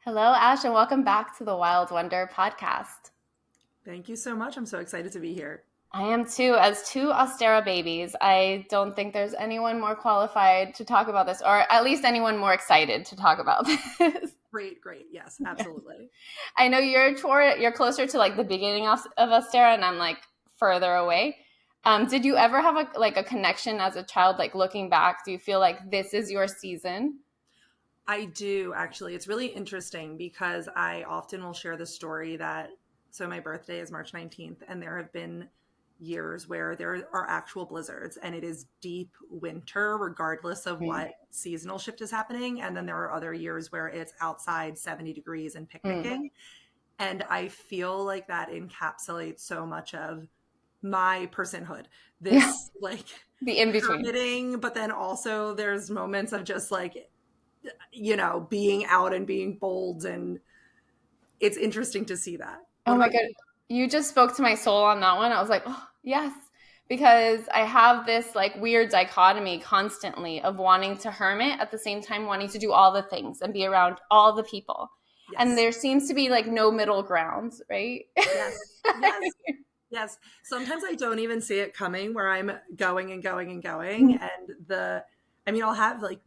Hello, Ash, and welcome back to the Wild Wonder podcast. Thank you so much. I'm so excited to be here. I am too. As two Ostara babies, I don't think there's anyone more qualified to talk about this, or at least anyone more excited to talk about this. Great. Yes, absolutely. I know you're closer to like the beginning of Ostara, and I'm like further away. Did you ever have a connection as a child, like looking back? Do you feel like this is your season? I do actually. It's really interesting because I often will share the story so my birthday is March 19th, and there have been years where there are actual blizzards and it is deep winter regardless of what seasonal shift is happening. And then there are other years where it's outside 70 degrees and picnicking. And I feel like that encapsulates so much of my personhood. This like the in-between. permitting, but then also there's moments of just like, being out and being bold, and it's interesting to see that. Oh my God. You just spoke to my soul on that one. I was like, oh, yes. Because I have this like weird dichotomy constantly of wanting to hermit at the same time wanting to do all the things and be around all the people. Yes. And there seems to be like no middle ground, right? Yes. Sometimes I don't even see it coming where I'm going and going and going. And I'll have like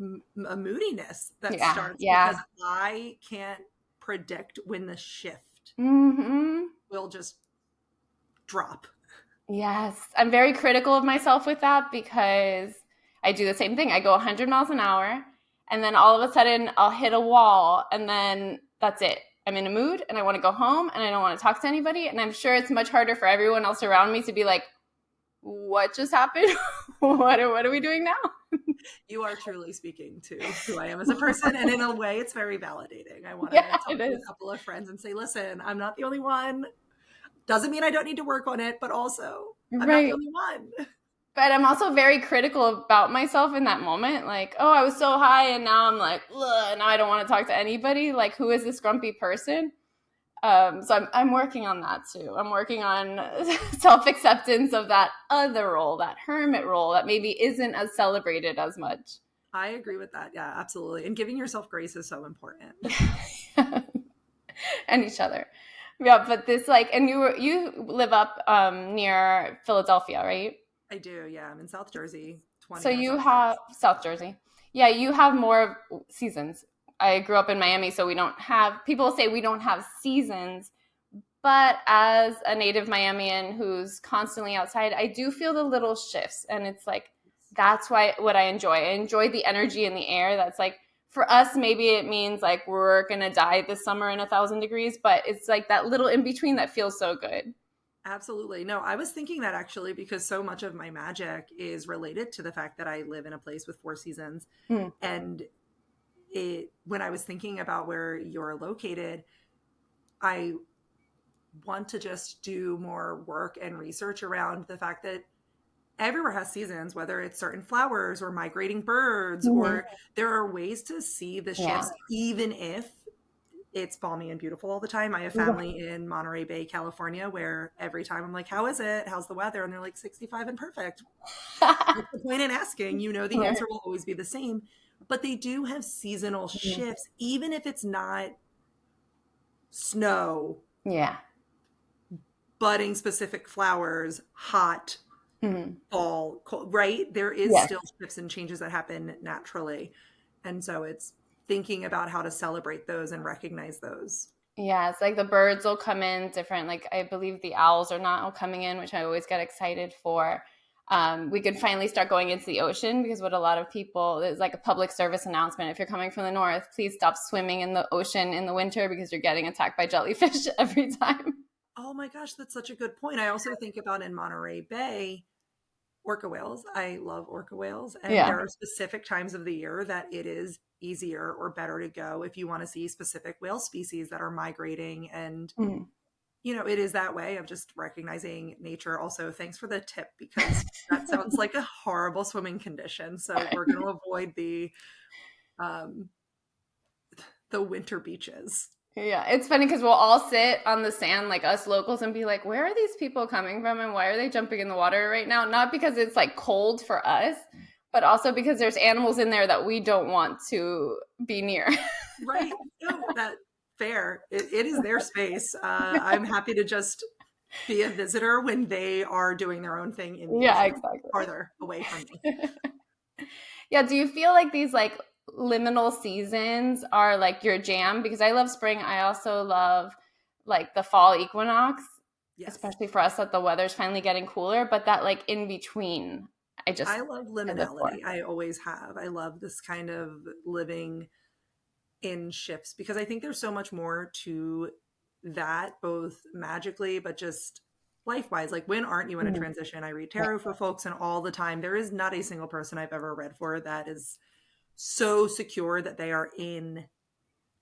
a moodiness that starts because I can't predict when the shift will just drop. Yes. I'm very critical of myself with that because I do the same thing. I go 100 miles an hour and then all of a sudden I'll hit a wall and then that's it. I'm in a mood and I want to go home and I don't want to talk to anybody. And I'm sure it's much harder for everyone else around me to be like, what just happened? What are we doing now? You are truly speaking to who I am as a person. And in a way, it's very validating. I want to talk to a couple of friends and say, listen, I'm not the only one. Doesn't mean I don't need to work on it, but also I'm not the only one. But I'm also very critical about myself in that moment. Like, oh, I was so high and now I'm like, ugh, now I don't want to talk to anybody. Like, who is this grumpy person? So I'm working on that too. I'm working on self-acceptance of that other role, that hermit role that maybe isn't as celebrated as much. I agree with that. Yeah, absolutely. And giving yourself grace is so important. And each other. Yeah, but this and you live up near Philadelphia, right? I do. Yeah, I'm in South Jersey. So you have South Jersey. Yeah, you have more seasons. I grew up in Miami, so people say we don't have seasons, but as a native Miamian who's constantly outside, I do feel the little shifts. And it's like, that's what I enjoy. I enjoy the energy in the air. That's like, for us, maybe it means like we're going to die this summer in 1,000 degrees, but it's like that little in between that feels so good. Absolutely. No, I was thinking that actually because so much of my magic is related to the fact that I live in a place with 4 seasons. And when I was thinking about where you're located, I want to just do more work and research around the fact that everywhere has seasons, whether it's certain flowers or migrating birds, or there are ways to see the shifts, even if it's balmy and beautiful all the time. I have family in Monterey Bay, California, where every time I'm like, how is it? How's the weather? And they're like 65 and perfect. What's the point in asking? The answer will always be the same. But they do have seasonal shifts, even if it's not snow. Yeah. Budding specific flowers, hot, fall, cold, right? There is still shifts and changes that happen naturally. And so it's thinking about how to celebrate those and recognize those. Yeah, it's like the birds will come in different. Like I believe the owls are not all coming in, which I always get excited for. We could finally start going into the ocean because what a lot of people, is like a public service announcement. If you're coming from the north, please stop swimming in the ocean in the winter because you're getting attacked by jellyfish every time. Oh my gosh, that's such a good point. I also think about in Monterey Bay, orca whales. I love orca whales. And there are specific times of the year that it is easier or better to go if you want to see specific whale species that are migrating. And, it is that way of just recognizing nature. Also, thanks for the tip because that sounds like a horrible swimming condition. So we're going to avoid the winter beaches. Yeah, it's funny because we'll all sit on the sand, like us locals, and be like, where are these people coming from and why are they jumping in the water right now? Not because it's like cold for us, but also because there's animals in there that we don't want to be near. Right. No, Fair. It is their space. I'm happy to just be a visitor when they are doing their own thing in the Yeah, ocean, exactly. farther away from me. Yeah, do you feel like these like liminal seasons are like your jam? Because I love spring. I also love like the fall equinox, Yes. especially for us that the weather's finally getting cooler, but that like in between, I love I live for. liminality. I always have. I love this kind of living in shifts because I think there's so much more to that, both magically, but just life wise. Like, when aren't you in a Mhm. transition? I read Yeah. tarot for folks, and all the time, there is not a single person I've ever read for that is so secure that they are in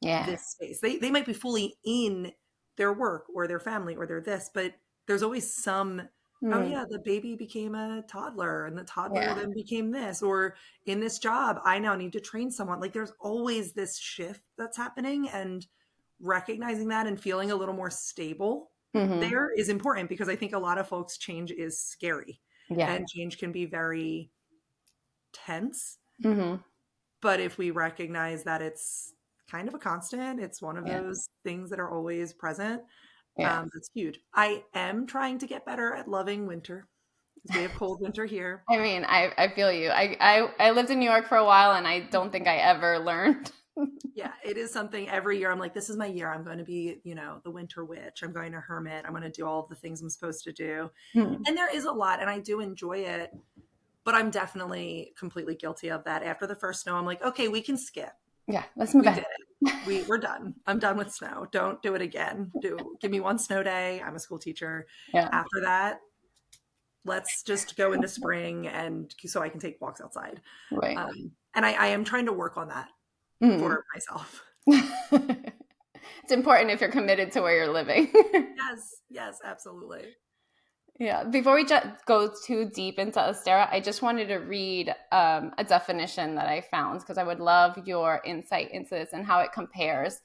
Yeah. this space. They might be fully in their work or their family or their this, but there's always some, oh Mm. yeah, the baby became a toddler and the toddler Yeah. then became this, or in this job I now need to train someone. Like, there's always this shift that's happening, and recognizing that and feeling a little more stable Hmm. there is important, because I think a lot of folks, change is scary Yeah. and change can be very tense. Hmm. But if we recognize that it's kind of a constant, it's one of Yeah. those things that are always present, Yeah. that's huge. I am trying to get better at loving winter, because we have cold winter here. I mean, I feel you. I lived in New York for a while and I don't think I ever learned. Yeah, it is something every year I'm like, this is my year. I'm going to be, the winter witch. I'm going to hermit. I'm going to do all of the things I'm supposed to do. Hmm. And there is a lot, and I do enjoy it, but I'm definitely completely guilty of that. After the first snow, I'm like, okay, we can skip. Yeah, let's move We ahead. did it. We're done. I'm done with snow. Don't do it again. Give me one snow day. I'm a school teacher. Yeah. After that, let's just go into spring, and so I can take walks outside. Right. And I am trying to work on that Mm. for myself. It's important if you're committed to where you're living. Yes, yes, absolutely. Yeah. Before we go too deep into Ostara, I just wanted to read a definition that I found because I would love your insight into this and how it compares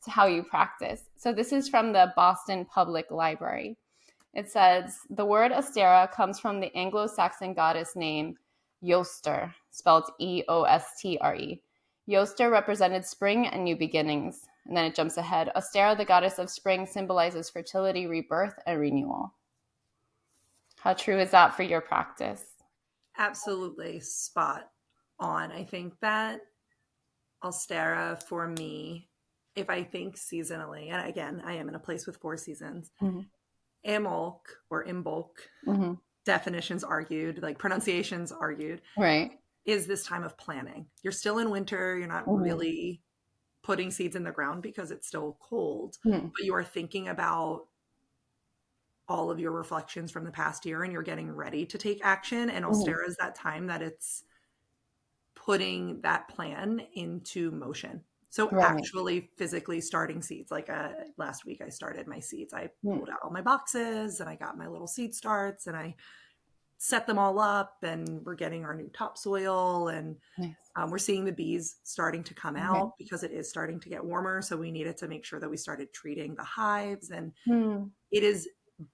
to how you practice. So this is from the Boston Public Library. It says, the word Ostara comes from the Anglo-Saxon goddess name Yoster, spelled Eostre. Yoster represented spring and new beginnings. And then it jumps ahead. Ostara, the goddess of spring, symbolizes fertility, rebirth, and renewal. How true is that for your practice? Absolutely spot on. I think that Ostara for me, if I think seasonally, and again, I am in a place with 4 seasons, Mm-hmm. Imbolc or Imbolc, Mm-hmm. definitions argued, like pronunciations argued, Right. is this time of planning. You're still in winter, you're not Mm-hmm. really putting seeds in the ground because it's still cold, Mm-hmm. but you are thinking about all of your reflections from the past year and you're getting ready to take action. And Mm-hmm. Ostara is that time that it's putting that plan into motion. So Right. actually physically starting seeds. Like last week I started my seeds. I Mm-hmm. pulled out all my boxes and I got my little seed starts and I set them all up, and we're getting our new topsoil, and Nice. we're seeing the bees starting to come Okay. out because it is starting to get warmer. So we needed to make sure that we started treating the hives. And Mm-hmm. it is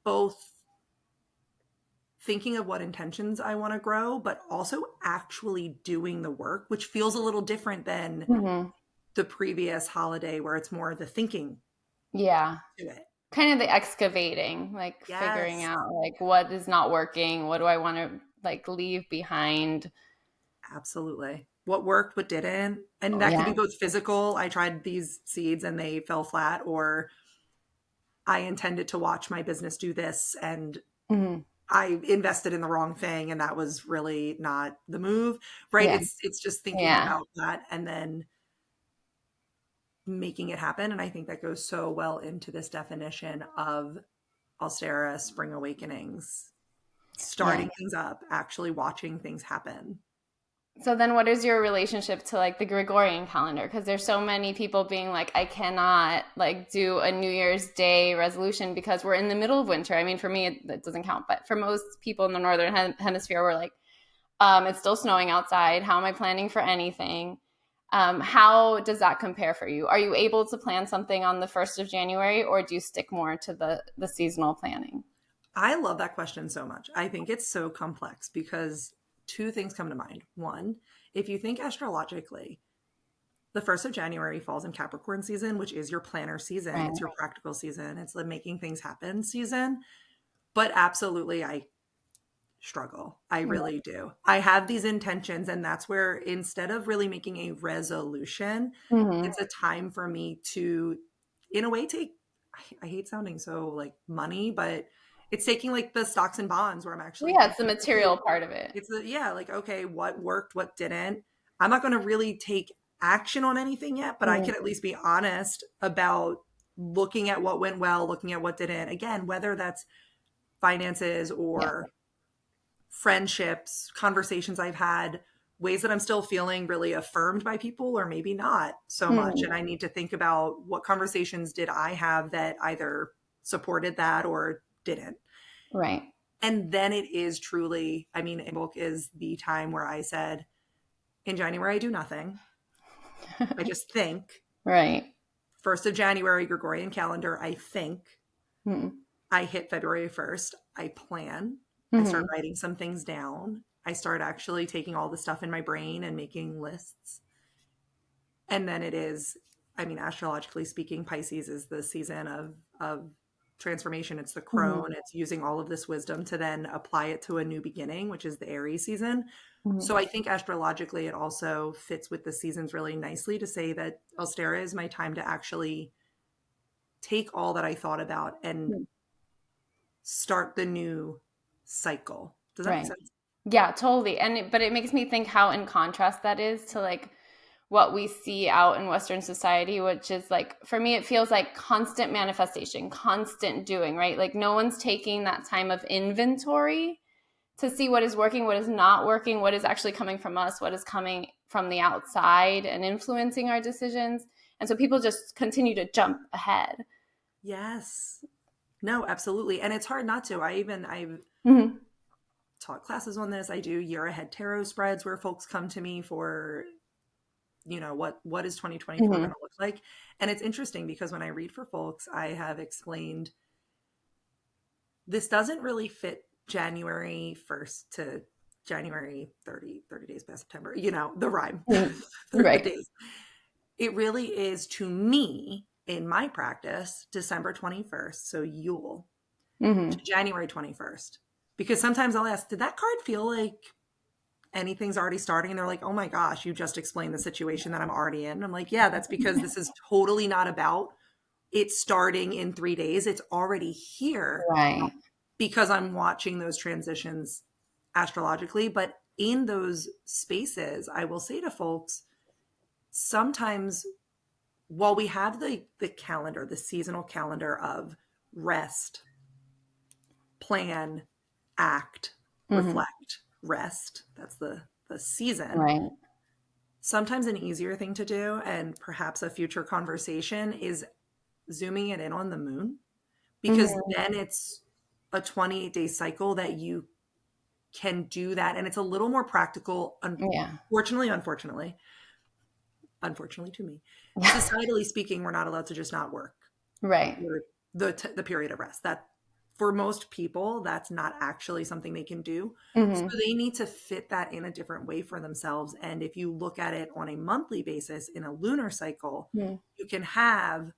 both thinking of what intentions I want to grow, but also actually doing the work, which feels a little different than Mm-hmm. the previous holiday where it's more the thinking Yeah. to it. Kind of the excavating, like figuring Yes, out like what is not working, what do I want to like leave behind. absolutely. What worked, what didn't. And Oh, that could be yeah. both physical. I tried these seeds and they fell flat, or I intended to watch my business do this and Mm-hmm. I invested in the wrong thing and that was really not the move, right? Yeah. It's just thinking Yeah. about that and then making it happen. And I think that goes so well into this definition of Ostara spring awakenings, Yeah. starting things up, actually watching things happen. So then what is your relationship to like the Gregorian calendar? Because there's so many people being like, I cannot like do a New Year's Day resolution because we're in the middle of winter. I mean, for me, it doesn't count. But for most people in the Northern Hemisphere, we're like, it's still snowing outside. How am I planning for anything? How does that compare for you? Are you able to plan something on the 1st of January, or do you stick more to the seasonal planning? I love that question so much. I think it's so complex because two things come to mind. One, if you think astrologically, the 1st of January falls in Capricorn season, which is your planner season. Right. It's your practical season. It's the making things happen season. But absolutely, I struggle. I really do. I have these intentions, and that's where instead of really making a resolution, it's a time for me to, in a way, take, I hate sounding so like money, but it's taking like the stocks and bonds where I'm actually Yeah, it's the thinking, material okay, part of it. it's the, yeah, like, okay, what worked, what didn't. I'm not going to really take action on anything yet, but I can at least be honest about looking at what went well, looking at what didn't. Again, whether that's finances or friendships, conversations I've had, ways that I'm still feeling really affirmed by people, or maybe not so much. And I need to think about what conversations did I have that either supported that or didn't. Right. And then it is truly, I mean, in book is the time where I said, in January, I do nothing. I just think. Right. 1st of January, Gregorian calendar, I think. Mm. I hit February 1st. I plan. I start writing some things down. I start actually taking all the stuff in my brain and making lists. And then it is, I mean, astrologically speaking, Pisces is the season of transformation. It's the crone. It's using all of this wisdom to then apply it to a new beginning, which is the Aries season. So I think astrologically, it also fits with the seasons really nicely to say that Ostara is my time to actually take all that I thought about and start the new cycle. Does that make sense? Yeah, totally. But it makes me think how in contrast that is to like what we see out in Western society, which is like, for me, it feels like constant manifestation, constant doing, right? Like no one's taking that time of inventory to see what is working, what is not working, what is actually coming from us, what is coming from the outside and influencing our decisions. And so people just continue to jump ahead. Yes. No, absolutely. And it's hard not to. I've taught classes on this. I do year ahead tarot spreads where folks come to me for, you know, what is 2024 going to look like? And it's interesting because when I read for folks, I have explained this doesn't really fit January 1st to January 30 days past September, you know, the rhyme, the days. It really is to me in my practice, December 21st. So Yule to January 21st. Because sometimes I'll ask, did that card feel like anything's already starting? And they're like, oh my gosh, you just explained the situation that I'm already in. I'm like, yeah, that's because this is totally not about it starting in 3 days. It's already here. Right. Because I'm watching those transitions astrologically. But in those spaces, I will say to folks, sometimes while we have the calendar, the seasonal calendar of rest, plan, act, reflect, rest, that's the season. Right. Sometimes an easier thing to do, and perhaps a future conversation, is zooming it in on the moon, because then it's a 28-day cycle that you can do that. And it's a little more practical. Unfortunately to me, societally speaking, we're not allowed to just not work. Right. The period of rest. That for most people, that's not actually something they can do. So they need to fit that in a different way for themselves. And if you look at it on a monthly basis in a lunar cycle, you can have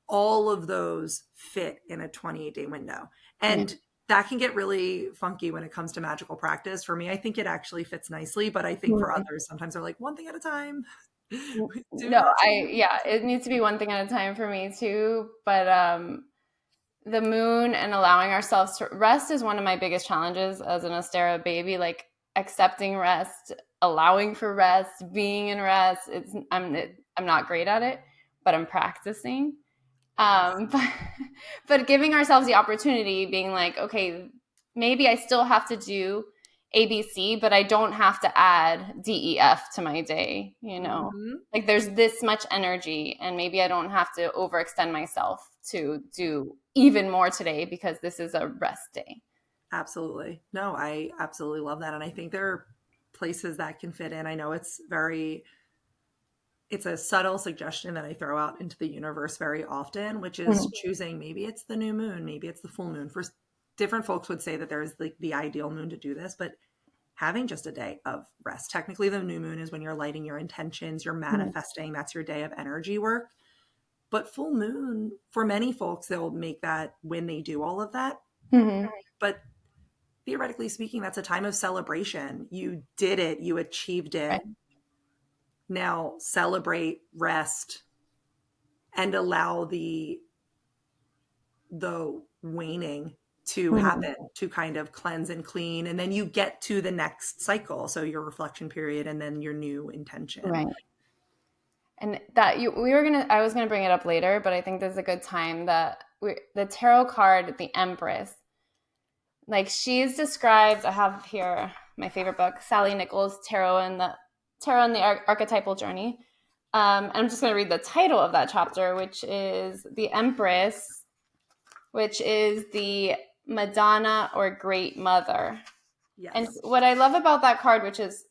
all of those fit in a 28-day window. And that can get really funky when it comes to magical practice. For me, I think it actually fits nicely, but I think for others, sometimes they're like, one thing at a time. It needs to be one thing at a time for me too. But the moon and allowing ourselves to rest is one of my biggest challenges as an Ostara baby, like accepting rest, allowing for rest, being in rest. I'm not great at it, but I'm practicing. But giving ourselves the opportunity, being like, okay, maybe I still have to do ABC, but I don't have to add DEF to my day, you know? Like there's this much energy and maybe I don't have to overextend myself to do even more today because this is a rest day. Absolutely. No, I absolutely love that. And I think there are places that can fit in. I know it's a subtle suggestion that I throw out into the universe very often, which is choosing, maybe it's the new moon, maybe it's the full moon. For different folks would say that there's like the ideal moon to do this, but having just a day of rest. Technically, the new moon is when you're lighting your intentions, you're manifesting. That's your day of energy work. But full moon, for many folks, they'll make that when they do all of that. But theoretically speaking, that's a time of celebration. You did it. You achieved it. Right. Now celebrate, rest, and allow the waning to happen, to kind of cleanse and clean. And then you get to the next cycle. So your reflection period and then your new intention. Right. And that I was gonna bring it up later, but I think this is a good time that the tarot card, the Empress, like she's described. I have here my favorite book, Sally Nichols' Tarot and the Archetypal Journey. And I'm just gonna read the title of that chapter, which is the Empress, which is the Madonna or Great Mother. Yes. And what I love about that card, which is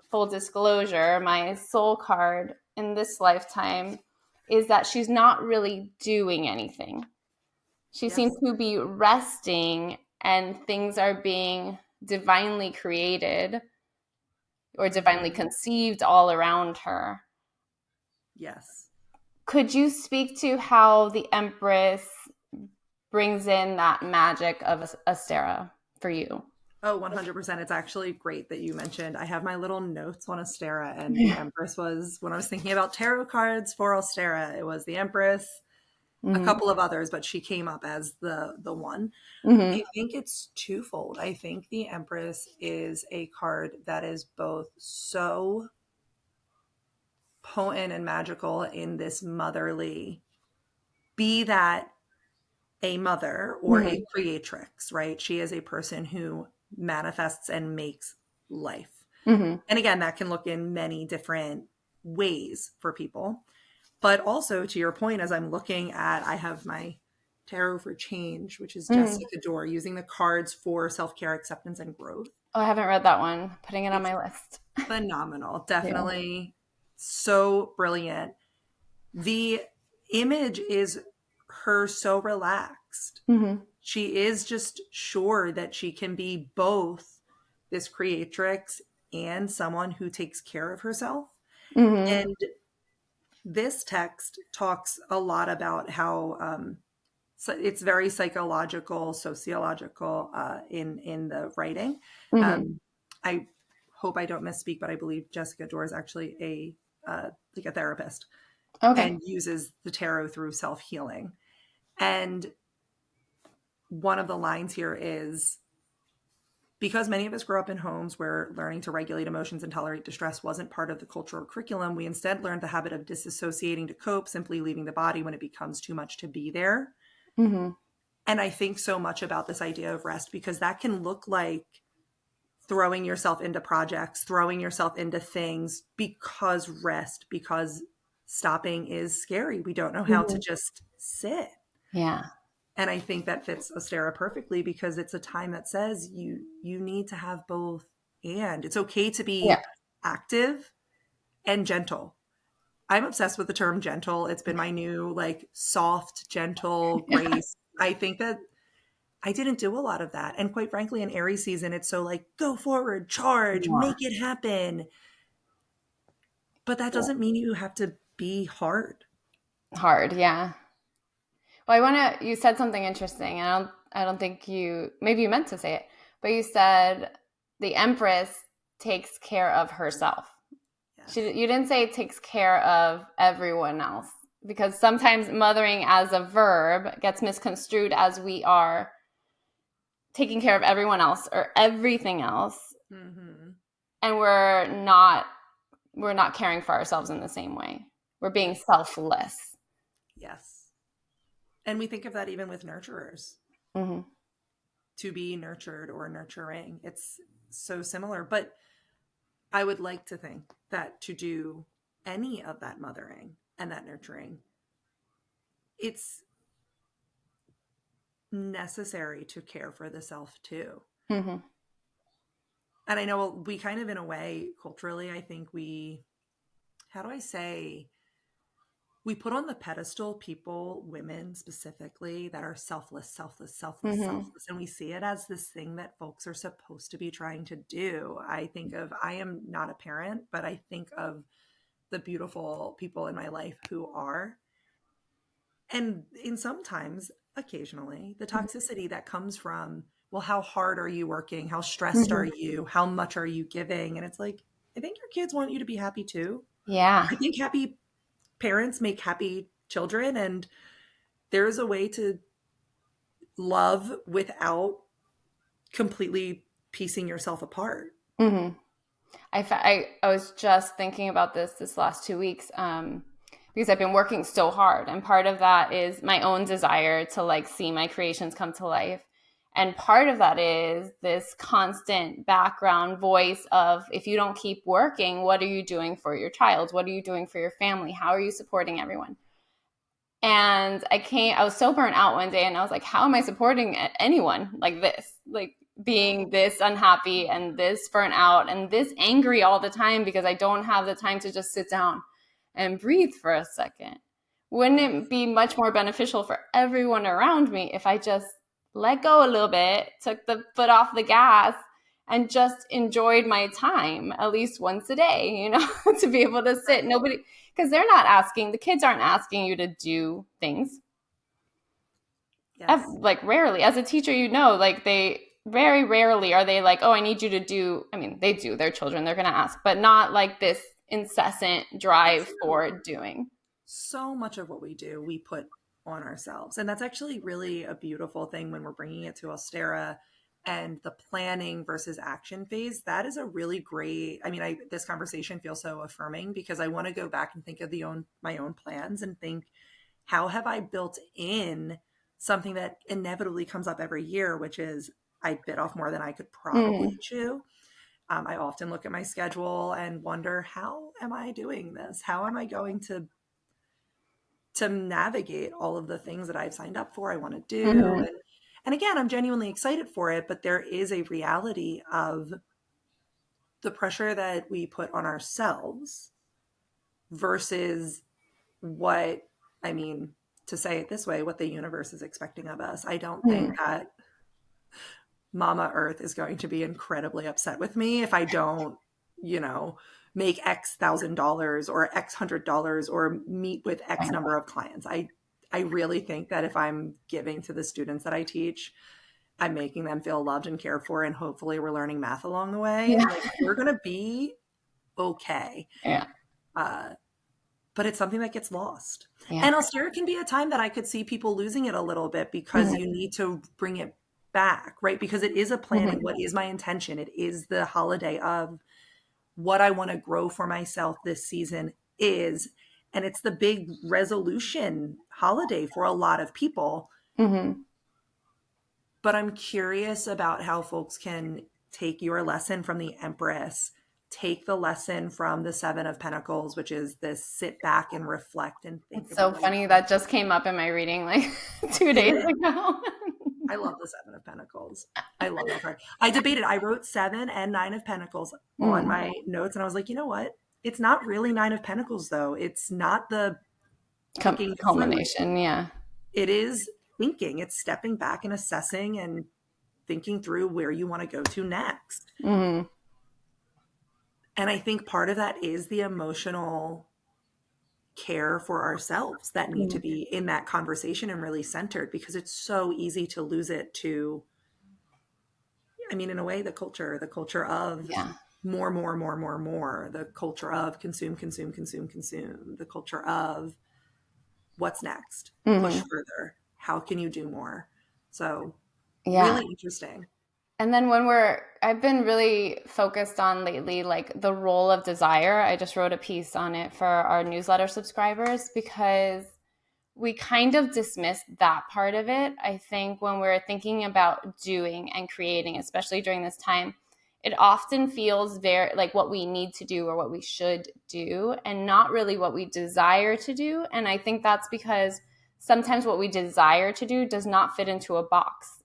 full disclosure, my soul card in this lifetime, is that she's not really doing anything. She seems to be resting, and things are being divinely created or divinely conceived all around her. Yes. Could you speak to how the Empress brings in that magic of Ostara for you? Oh, 100%. It's actually great that you mentioned. I have my little notes on Ostara, and the Empress was, when I was thinking about tarot cards for Ostara, it was the Empress, a couple of others, but she came up as the one. I think it's twofold. I think the Empress is a card that is both so potent and magical in this motherly, be that a mother or a creatrix, right? She is a person who manifests and makes life. And again, that can look in many different ways for people. But also, to your point, as I'm looking at, I have my Tarot for Change, which is Jessica Dore, using the cards for self-care, acceptance, and growth. Oh, I haven't read that one. Putting it on my list. Phenomenal. Definitely so brilliant. The image is her so relaxed. She is just sure that she can be both this creatrix and someone who takes care of herself. And this text talks a lot about how so it's very psychological, sociological in the writing. I hope I don't misspeak, but I believe Jessica Dore is actually a therapist and uses the tarot through self-healing. And one of the lines here is, because many of us grew up in homes where learning to regulate emotions and tolerate distress wasn't part of the cultural curriculum, we instead learned the habit of disassociating to cope, simply leaving the body when it becomes too much to be there. And I think so much about this idea of rest, because that can look like throwing yourself into projects, throwing yourself into things because stopping is scary. We don't know how to just sit. Yeah. And I think that fits Ostara perfectly, because it's a time that says you need to have both. And it's okay to be active and gentle. I'm obsessed with the term gentle. It's been my new soft, gentle grace. I think that I didn't do a lot of that. And quite frankly, in Aries season, it's so go forward, charge, make it happen. But that doesn't mean you have to be hard. Yeah. Well, you said something interesting, and I don't think maybe you meant to say it, but you said the Empress takes care of herself. Yes. You didn't say it takes care of everyone else, because sometimes mothering as a verb gets misconstrued as we are taking care of everyone else or everything else. And we're not caring for ourselves in the same way. We're being selfless. Yes. And we think of that even with nurturers. To be nurtured or nurturing. It's so similar. But I would like to think that to do any of that mothering and that nurturing, it's necessary to care for the self too. And I know we kind of, in a way, culturally, I think how do I say, we put on the pedestal people, women specifically, that are selfless, Mm-hmm. selfless. And we see it as this thing that folks are supposed to be trying to do. I am not a parent, but I think of the beautiful people in my life who are. And sometimes, occasionally, the toxicity that comes from, well, how hard are you working? How stressed are you? How much are you giving? And it's like, I think your kids want you to be happy too. Yeah. I think happy parents make happy children, and there's a way to love without completely piecing yourself apart. Mm-hmm. I was just thinking about this last 2 weeks because I've been working so hard. And part of that is my own desire to like see my creations come to life. And part of that is this constant background voice of, if you don't keep working, what are you doing for your child? What are you doing for your family? How are you supporting everyone? And I was so burnt out one day, and I was like, how am I supporting anyone like this? Like being this unhappy and this burnt out and this angry all the time because I don't have the time to just sit down and breathe for a second. Wouldn't it be much more beneficial for everyone around me if I just let go a little bit, took the foot off the gas, and just enjoyed my time at least once a day, to be able to sit. Nobody, because the kids aren't asking you to do things. Yes. Like rarely. As a teacher, like they very rarely are they like, oh, I need you to do. I mean, they do, they're children, they're going to ask, but not like this incessant drive for doing. So much of what we do, we put on ourselves. And that's actually really a beautiful thing when we're bringing it to Ostara and the planning versus action phase. That is a really great, this conversation feels so affirming because I want to go back and think of my own plans and think, how have I built in something that inevitably comes up every year, which is I bit off more than I could probably chew. I often look at my schedule and wonder, how am I doing this? How am I going to navigate all of the things that I've signed up for, I want to do? And again, I'm genuinely excited for it, but there is a reality of the pressure that we put on ourselves versus to say it this way, what the universe is expecting of us. I don't think that Mama Earth is going to be incredibly upset with me if I don't, make X $1,000 or X $100 or meet with X number of clients. I really think that if I'm giving to the students that I teach, I'm making them feel loved and cared for, and hopefully we're learning math along the way. Yeah. Like, we're going to be okay. Yeah. But it's something that gets lost. Yeah. And Ostara can be a time that I could see people losing it a little bit because you need to bring it back, right? Because it is a planning. What is my intention? It is the holiday of what I want to grow for myself this season is. And it's the big resolution holiday for a lot of people. But I'm curious about how folks can take your lesson from the Empress, take the lesson from the Seven of Pentacles, which is this sit back and reflect and think. It's so funny that just came up in my reading like 2 days ago. I love the Seven of Pentacles. I love that card. I debated. I wrote 7 and 9 of Pentacles on my notes, and I was like, you know what? It's not really 9 of Pentacles, though. It's not the culmination. Yeah. It is thinking. It's stepping back and assessing and thinking through where you want to go to next. And I think part of that is the emotional care for ourselves that need to be in that conversation and really centered, because it's so easy to lose it to, in a way, the culture of more, the culture of consume, the culture of what's next, push further, how can you do more? So really interesting. And then I've been really focused on lately, like the role of desire. I just wrote a piece on it for our newsletter subscribers because we kind of dismissed that part of it. I think when we're thinking about doing and creating, especially during this time, it often feels very like what we need to do or what we should do and not really what we desire to do. And I think that's because sometimes what we desire to do does not fit into a box.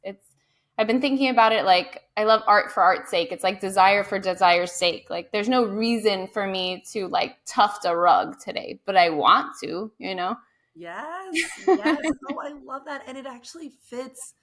I've been thinking about it like I love art for art's sake. It's like desire for desire's sake. Like there's no reason for me to like tuft a rug today, but I want to, you know? Yes, yes. Oh, I love that. And it actually fits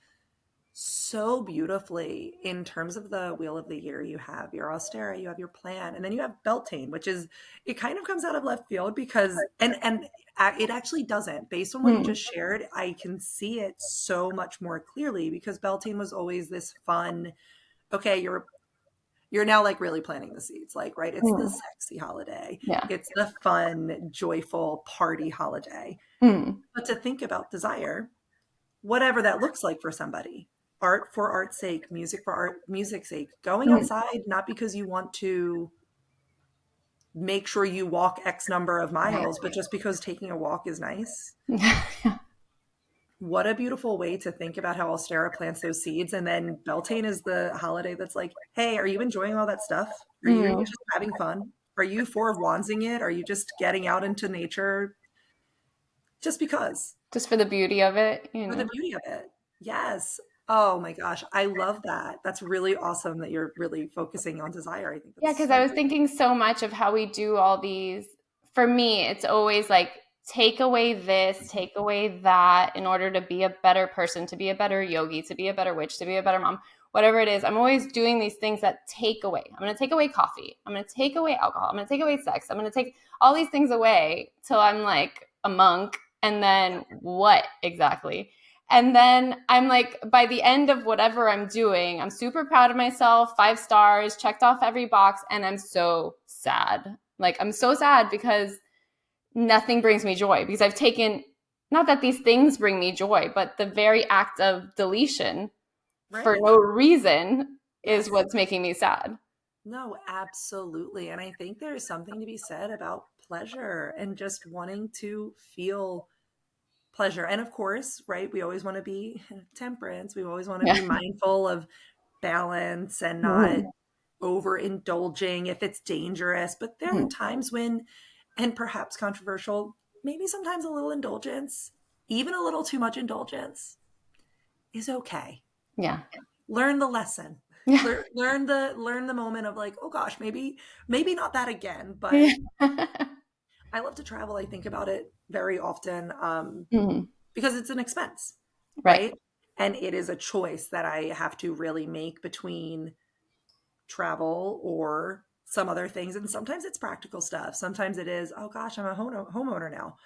so beautifully in terms of the wheel of the year. You have your Ostara, you have your plan, and then you have Beltane, which is, it kind of comes out of left field because it actually doesn't. Based on what you Mm. just shared, I can see it so much more clearly because Beltane was always this fun, okay, you're now like really planting the seeds, like, right? It's the Mm. sexy holiday. Yeah. It's the fun, joyful party holiday. Mm. But to think about desire, whatever that looks like for somebody, art for art's sake, music for art music's sake, going Mm. outside not because you want to make sure you walk X number of Right. miles, but just because taking a walk is nice. Yeah. What a beautiful way to think about how Ostara plants those seeds. And then Beltane is the holiday that's like, hey, are you enjoying all that stuff? Are you Mm. just having fun? Are you for wandsing it? Are you just getting out into nature just because? Just for the beauty of it, you For the know? beauty of it. Yes. Oh my gosh. I love that. That's really awesome that you're really focusing on desire. I think Yeah, that's because so I was beautiful. thinking so much of how we do all these. For me, it's always like take away this, take away that in order to be a better person, to be a better yogi, to be a better witch, to be a better mom, whatever it is. I'm always doing these things that take away. I'm going to take away coffee. I'm going to take away alcohol. I'm going to take away sex. I'm going to take all these things away till I'm like a monk. And Yeah. then what exactly? And then I'm like, by the end of whatever I'm doing, I'm super proud of myself, 5 stars, checked off every box, and I'm so sad. Like, I'm so sad because nothing brings me joy because I've taken, not that these things bring me joy, but the very act of deletion for Right. no reason is Yes. what's making me sad. No, absolutely. And I think there's something to be said about pleasure and just wanting to feel pleasure. And of course, right, we always want to be temperance. We always want to Yeah. be mindful of balance and not Mhm. overindulging if it's dangerous. But there are Mhm. times when, and perhaps controversial, maybe sometimes a little indulgence, even a little too much indulgence is okay. Yeah. Learn the lesson. Yeah. Learn the moment of like, oh gosh, maybe not that again. Yeah. But I love to travel. I think about it very often Mhm. because it's an expense, Right. right? And it is a choice that I have to really make between travel or some other things. And sometimes it's practical stuff. Sometimes it is, oh gosh, I'm a homeowner now.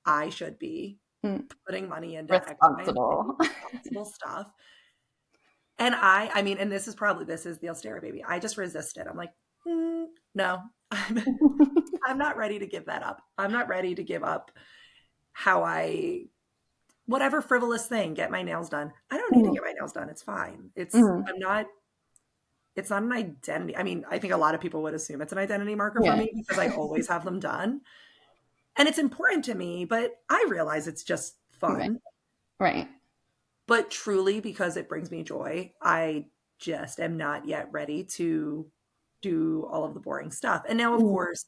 I should be Mm. putting money into X, Y, and Z, Responsible. responsible stuff. And and this is the Ostara baby. I just resist it. I'm like, no, I'm not ready to give that up. I'm not ready to give up how whatever frivolous thing, get my nails done. I don't need to Mhm. get my nails done. It's fine. Mhm. It's not an identity. I mean, I think a lot of people would assume it's an identity marker for Yeah. me because I always have them done. And it's important to me, but I realize it's just Right. fun. Right. But truly, because it brings me joy, I just am not yet ready to do all of the boring stuff. And now, of Mm. course,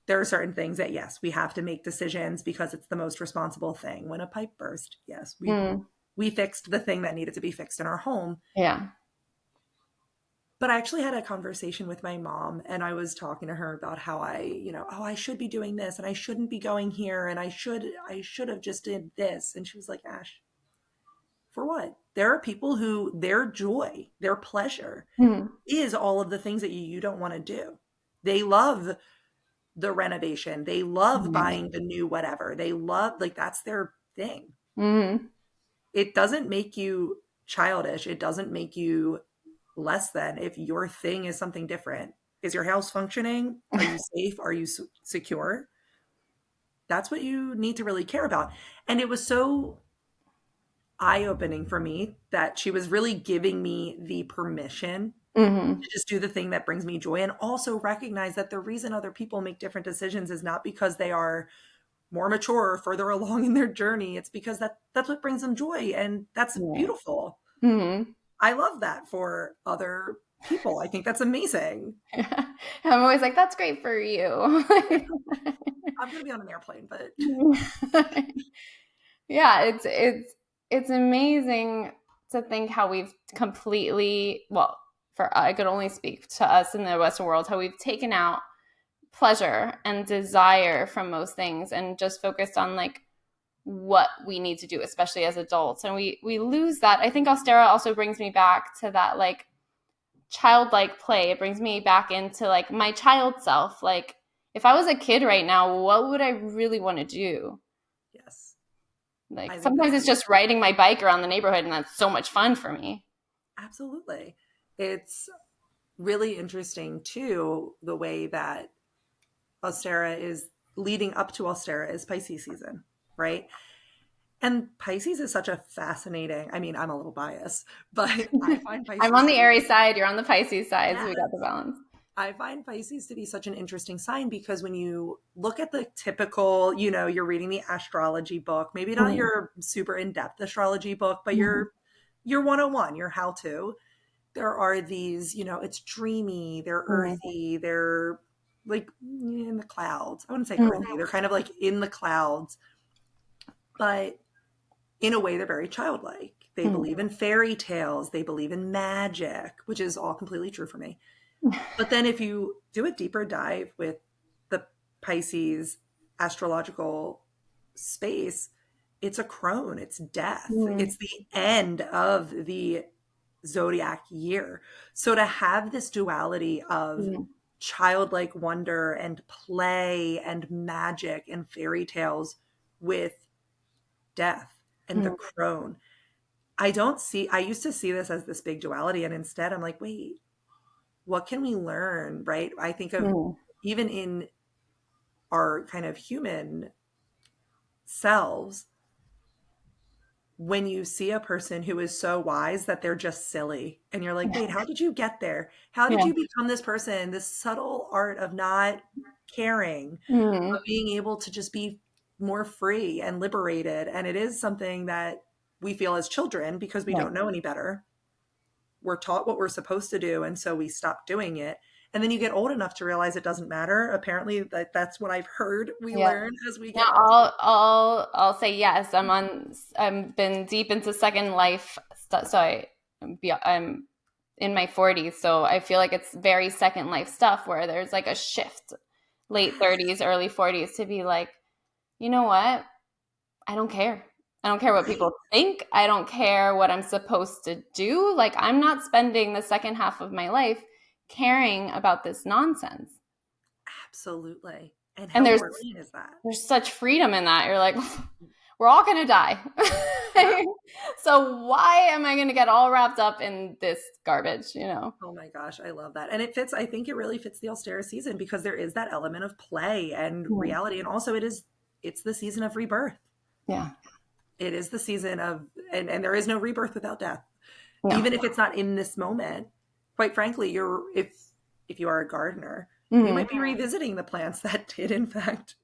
there are certain things that, yes, we have to make decisions because it's the most responsible thing. When a pipe burst, yes, Mm. we fixed the thing that needed to be fixed in our home. Yeah. But I actually had a conversation with my mom and I was talking to her about how oh, I should be doing this and I shouldn't be going here and I should have just did this. And she was like, Ash, for what? There are people who their joy, their pleasure Mm. is all of the things that you don't want to do. They love the renovation. They love Right. buying the new whatever. They love, like, that's their thing. Mhm. It doesn't make you childish. It doesn't make you less than if your thing is something different. Is your house functioning? Are you safe? Are you secure? That's what you need to really care about. And it was so eye opening for me that she was really giving me the permission Mhm. to just do the thing that brings me joy and also recognize that the reason other people make different decisions is not because they are more mature or further along in their journey. It's because that's what brings them joy. And that's Right. beautiful. Mhm. I love that for other people. I think that's amazing. I'm always like, "That's great for you." I'm going to be on an airplane, but Yeah, it's amazing to think how we've completely, well, I could only speak to us in the Western world, how we've taken out pleasure and desire from most things and just focused on like what we need to do, especially as adults. And we lose that. I think Ostara also brings me back to that like childlike play. It brings me back into like my child self. Like if I was a kid right now, what would I really want to do? Yes. Like sometimes it's just riding my bike around the neighborhood, and that's so much fun for me. Absolutely. It's really interesting too, the way that Ostara is leading up to Ostara is Pisces season, right? And Pisces is such a fascinating, I mean, I'm a little biased, but I find Pisces. I'm on the Aries side, you're on the Pisces side, yes. So we got the balance. I find Pisces to be such an interesting sign because when you look at the typical, you know, you're reading the astrology book, maybe not your super in-depth astrology book, but your 101, your how-to. There are these, you know, it's dreamy, they're earthy, they're like in the clouds. I wouldn't say earthy, they're kind of like in the clouds. But in a way, they're very childlike. They believe in fairy tales. They believe in magic, which is all completely true for me. But then if you do a deeper dive with the Pisces astrological space, it's a crone, it's death. It's the end of the zodiac year. So to have this duality of childlike wonder and play and magic and fairy tales with death and the crone, I used to see this as this big duality, and instead I'm like, wait, what can we learn, right? I think of even in our kind of human selves, when you see a person who is so wise that they're just silly and you're like, wait, how did you get there? How did you become this person? This subtle art of not caring, of being able to just be more free and liberated. And it is something that we feel as children because we don't know any better. We're taught what we're supposed to do, and so we stop doing it. And then you get old enough to realize it doesn't matter. Apparently, that's what I've heard we learn as we get older. I'll say yes. I've been deep into second life stuff, so I'm in my 40s, so I feel like it's very second life stuff where there's like a shift, late 30s, early 40s, to be like, you know what? I don't care. I don't care what people think. I don't care what I'm supposed to do. Like, I'm not spending the second half of my life caring about this nonsense. Absolutely. And how brilliant is that? There's such freedom in that. You're like, we're all going to die. So why am I going to get all wrapped up in this garbage, you know? Oh my gosh, I love that. And I think it really fits the Ostara season because there is that element of play and reality. And also it's the season of rebirth. Yeah. It is the season of, and there is no rebirth without death. No. Even if it's not in this moment, quite frankly, if you are a gardener, you might be revisiting the plants that did, in fact.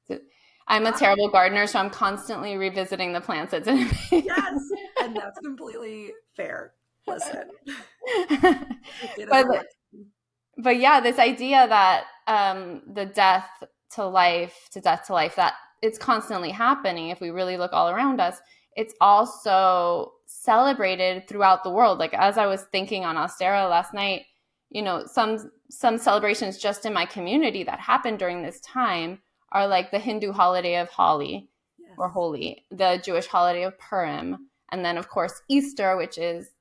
I'm a terrible gardener, so I'm constantly revisiting the plants that didn't. Yes, and that's completely fair. Listen. But yeah, this idea that the death to life, that it's constantly happening if we really look all around us. It's also celebrated throughout the world. Like as I was thinking on Ostara last night, you know, some celebrations just in my community that happen during this time are like the Hindu holiday of Holi or Holi, the Jewish holiday of Purim, and then of course Easter, which is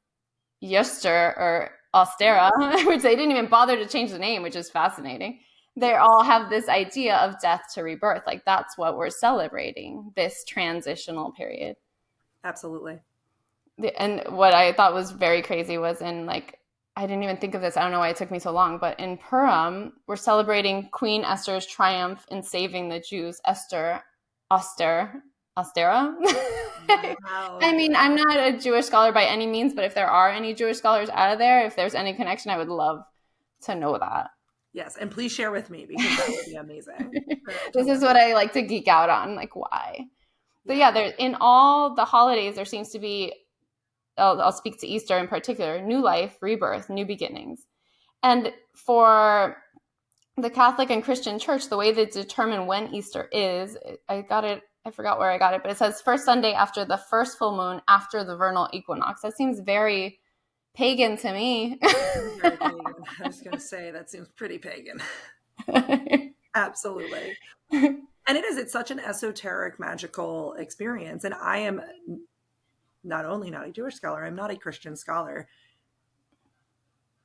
Yester or Ostara, which they didn't even bother to change the name, which is fascinating. They all have this idea of death to rebirth. Like that's what we're celebrating, this transitional period. Absolutely. And what I thought was very crazy was I didn't even think of this. I don't know why it took me so long, but in Purim, we're celebrating Queen Esther's triumph in saving the Jews. Ostara. Wow. I mean, I'm not a Jewish scholar by any means, but if there are any Jewish scholars out of there, if there's any connection, I would love to know that. Yes, and please share with me because that would be amazing. This is what I like to geek out on, like why. But yeah, there in all the holidays, there seems to be, I'll speak to Easter in particular, new life, rebirth, new beginnings. And for the Catholic and Christian church, the way they determine when Easter is, I got it, I forgot where I got it, but it says first Sunday after the first full moon after the vernal equinox. That seems very pagan to me. Very pagan. I was going to say that seems pretty pagan. Absolutely. And it's such an esoteric, magical experience. And I am not only not a Jewish scholar, I'm not a Christian scholar,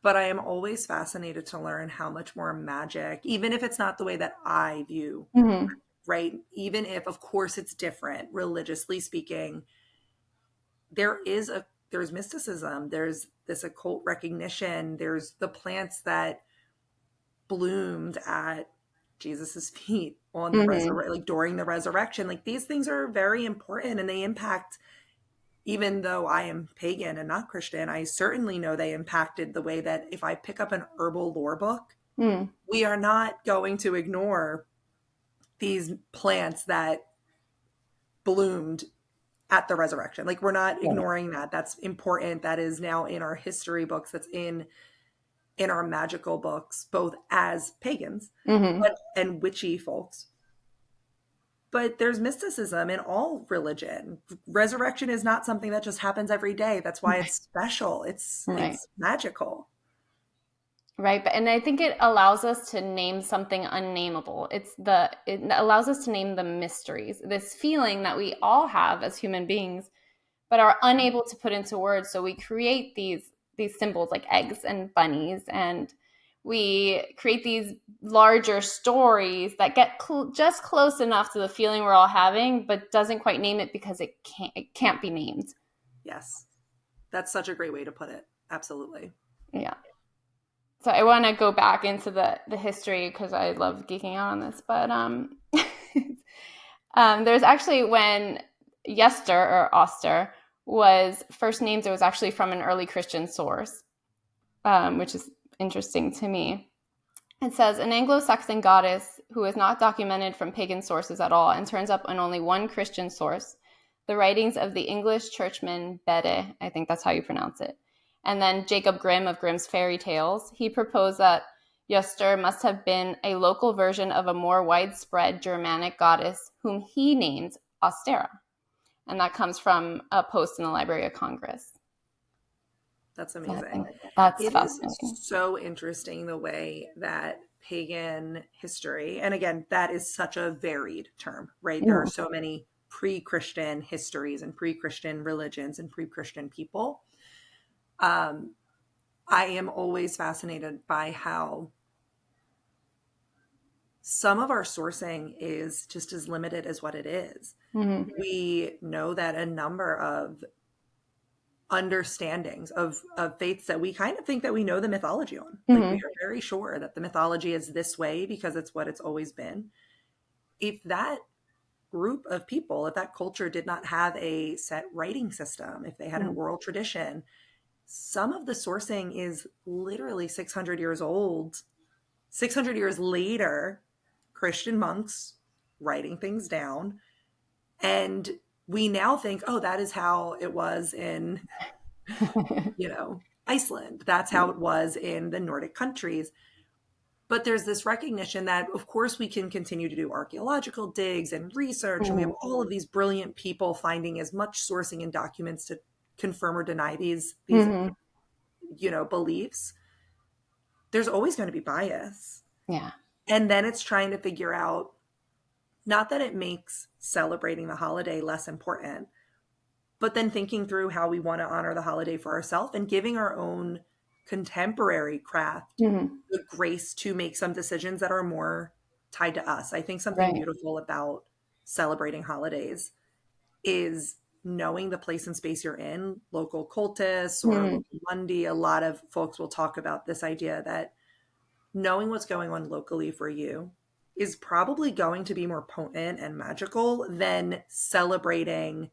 but I am always fascinated to learn how much more magic, even if it's not the way that I view, right? Even if, of course, it's different, religiously speaking, there's mysticism, there's this occult recognition, there's the plants that bloomed at Jesus's feet on the like during the resurrection. Like these things are very important, and they impact, even though I am pagan and not Christian, I certainly know they impacted the way that if I pick up an herbal lore book, we are not going to ignore these plants that bloomed at the resurrection. Like we're not ignoring that. That's important. That is now in our history books. That's in our magical books, both as pagans and witchy folks. But there's mysticism in all religion. Resurrection is not something that just happens every day. That's why it's special. It's magical. Right. And I think it allows us to name something unnameable. It allows us to name the mysteries, this feeling that we all have as human beings, but are unable to put into words. So we create these symbols like eggs and bunnies, and we create these larger stories that get just close enough to the feeling we're all having, but doesn't quite name it because it can't be named. Yes. That's such a great way to put it. Absolutely. Yeah. So I want to go back into the history because I love geeking out on this. But there's actually when Yester or Oster was first named, it was actually from an early Christian source, which is interesting to me. It says, an Anglo-Saxon goddess who is not documented from pagan sources at all and turns up on only one Christian source, the writings of the English churchman Bede, I think that's how you pronounce it, and then Jacob Grimm of Grimm's Fairy Tales. He proposed that Yster must have been a local version of a more widespread Germanic goddess whom he named Ostara. And that comes from a post in the Library of Congress. That's amazing. That's fascinating. Is so interesting the way that pagan history, and again, that is such a varied term, right? There are so many pre-Christian histories and pre-Christian religions and pre-Christian people. I am always fascinated by how some of our sourcing is just as limited as what it is. We know that a number of understandings of faiths that we kind of think that we know the mythology on. Like we are very sure that the mythology is this way because it's what it's always been. If that group of people, if that culture did not have a set writing system, if they had an oral tradition, some of the sourcing is literally 600 years old. 600 years later, Christian monks writing things down. And we now think, oh, that is how it was in, Iceland. That's how it was in the Nordic countries. But there's this recognition that, of course, we can continue to do archaeological digs and research. And we have all of these brilliant people finding as much sourcing and documents to confirm or deny these beliefs. There's always going to be bias. Yeah. And then it's trying to figure out, not that it makes celebrating the holiday less important, but then thinking through how we want to honor the holiday for ourselves and giving our own contemporary craft the grace to make some decisions that are more tied to us. I think something beautiful about celebrating holidays is knowing the place and space you're in, local cultists or local Mundi. A lot of folks will talk about this idea that knowing what's going on locally for you is probably going to be more potent and magical than celebrating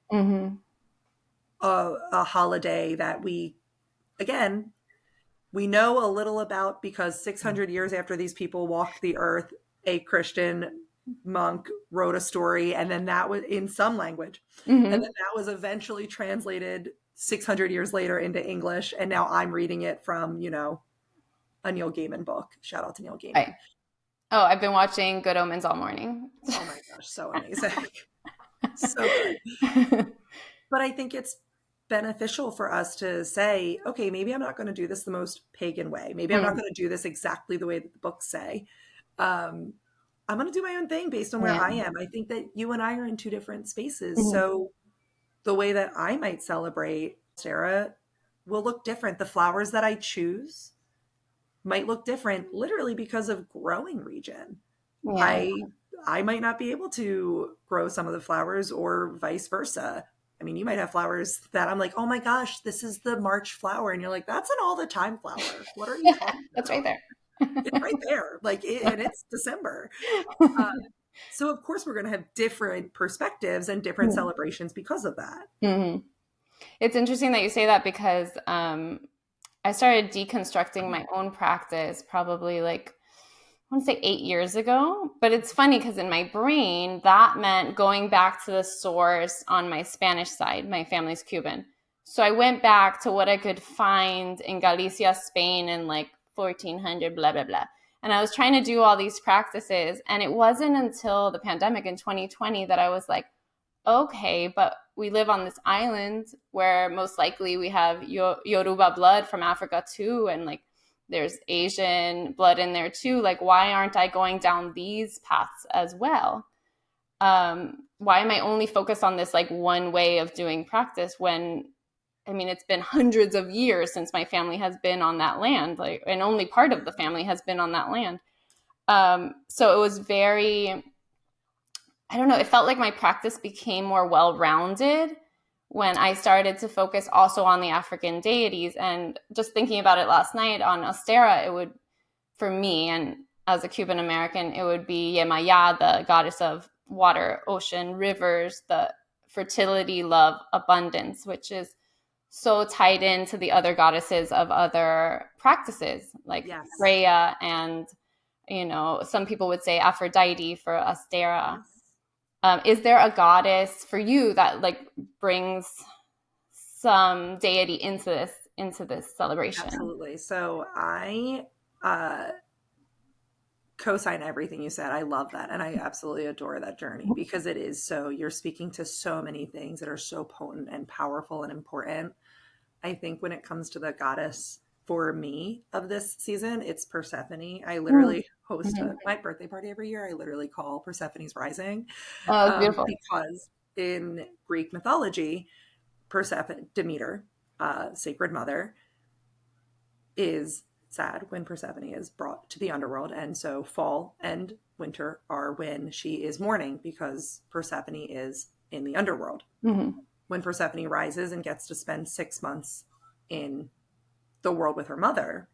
a holiday that we know a little about because 600 years after these people walked the earth, a Christian monk wrote a story, and then that was in some language, and then that was eventually translated 600 years later into English, and now I'm reading it from a Neil Gaiman book. Shout out to Neil Gaiman. Oh, I've been watching Good Omens all morning. Oh my gosh, so amazing. So good. But I think it's beneficial for us to say, okay, maybe I'm not going to do this the most pagan way. Maybe I'm not Mm, going to do this exactly the way that the books say. Um, I'm going to do my own thing based on where yeah. I am. I think that you and I are in two different spaces. Mhm. So the way that I might celebrate Sarah will look different. The flowers that I choose might look different literally because of growing region. Yeah. I might not be able to grow some of the flowers or vice versa. I mean, you might have flowers that I'm like, oh my gosh, this is the March flower. And you're like, that's an all the time flower. What are you talking That's right about? there. It's right there. And it's December. Uh, so of course we're going to have different perspectives and different celebrations because of that. Mm-hmm. It's interesting that you say that because I started deconstructing my own practice probably like, I want to say 8 years ago. But it's funny because in my brain, that meant going back to the source on my Spanish side. My family's Cuban. So I went back to what I could find in Galicia, Spain in like 1400, blah, blah, blah. And I was trying to do all these practices. And it wasn't until the pandemic in 2020 that I was like, okay, but we live on this island where most likely we have Yoruba blood from Africa too, and like there's Asian blood in there too. Like, why aren't I going down these paths as well? Why am I only focused on this like one way of doing practice when I mean it's been hundreds of years since my family has been on that land, like, and only part of the family has been on that land. So it was very I don't know, it felt like my practice became more well rounded when I started to focus also on the African deities. And just thinking about it last night on Ostara, it would, for me, and as a Cuban American, it would be Yemaya, the goddess of water, ocean, rivers, the fertility, love, abundance, which is so tied into the other goddesses of other practices like Yes. Rhea and, some people would say Aphrodite for Ostara. Yes. Is there a goddess for you that like brings some deity into this celebration? Absolutely. So I uh, co-sign everything you said. I love that. And I absolutely adore that journey because it is so, you're speaking to so many things that are so potent and powerful and important. I think when it comes to the goddess for me of this season, it's Persephone. I literally host Mm-hmm. my birthday party every year. I literally call Persephone's Rising Oh, that's beautiful. because in Greek mythology, Persephone, Demeter, sacred mother, is sad when Persephone is brought to the underworld. And so fall and winter are when she is mourning because Persephone is in the underworld. Mm-hmm. When Persephone rises and gets to spend 6 months in the world with her mother,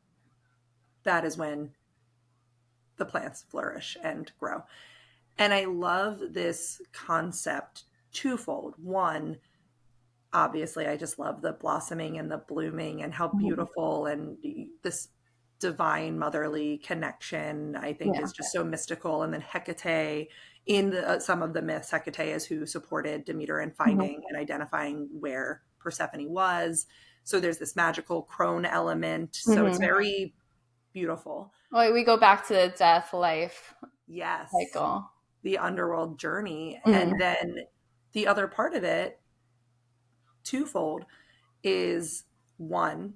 that is when the plants flourish and grow. And I love this concept twofold. One, obviously, I just love the blossoming and the blooming and how Mm-hmm. beautiful, and this divine motherly connection, I think, Yeah. is just so mystical. And then Hecate, in some of the myths, Hecate is who supported Demeter in Mm-hmm. finding and identifying where Persephone was. So there's this magical crone element. So it's Mm-hmm. very beautiful. Well, we go back to the death life Yes, cycle. the underworld journey. Mm-hmm. And then the other part of it, twofold, is one,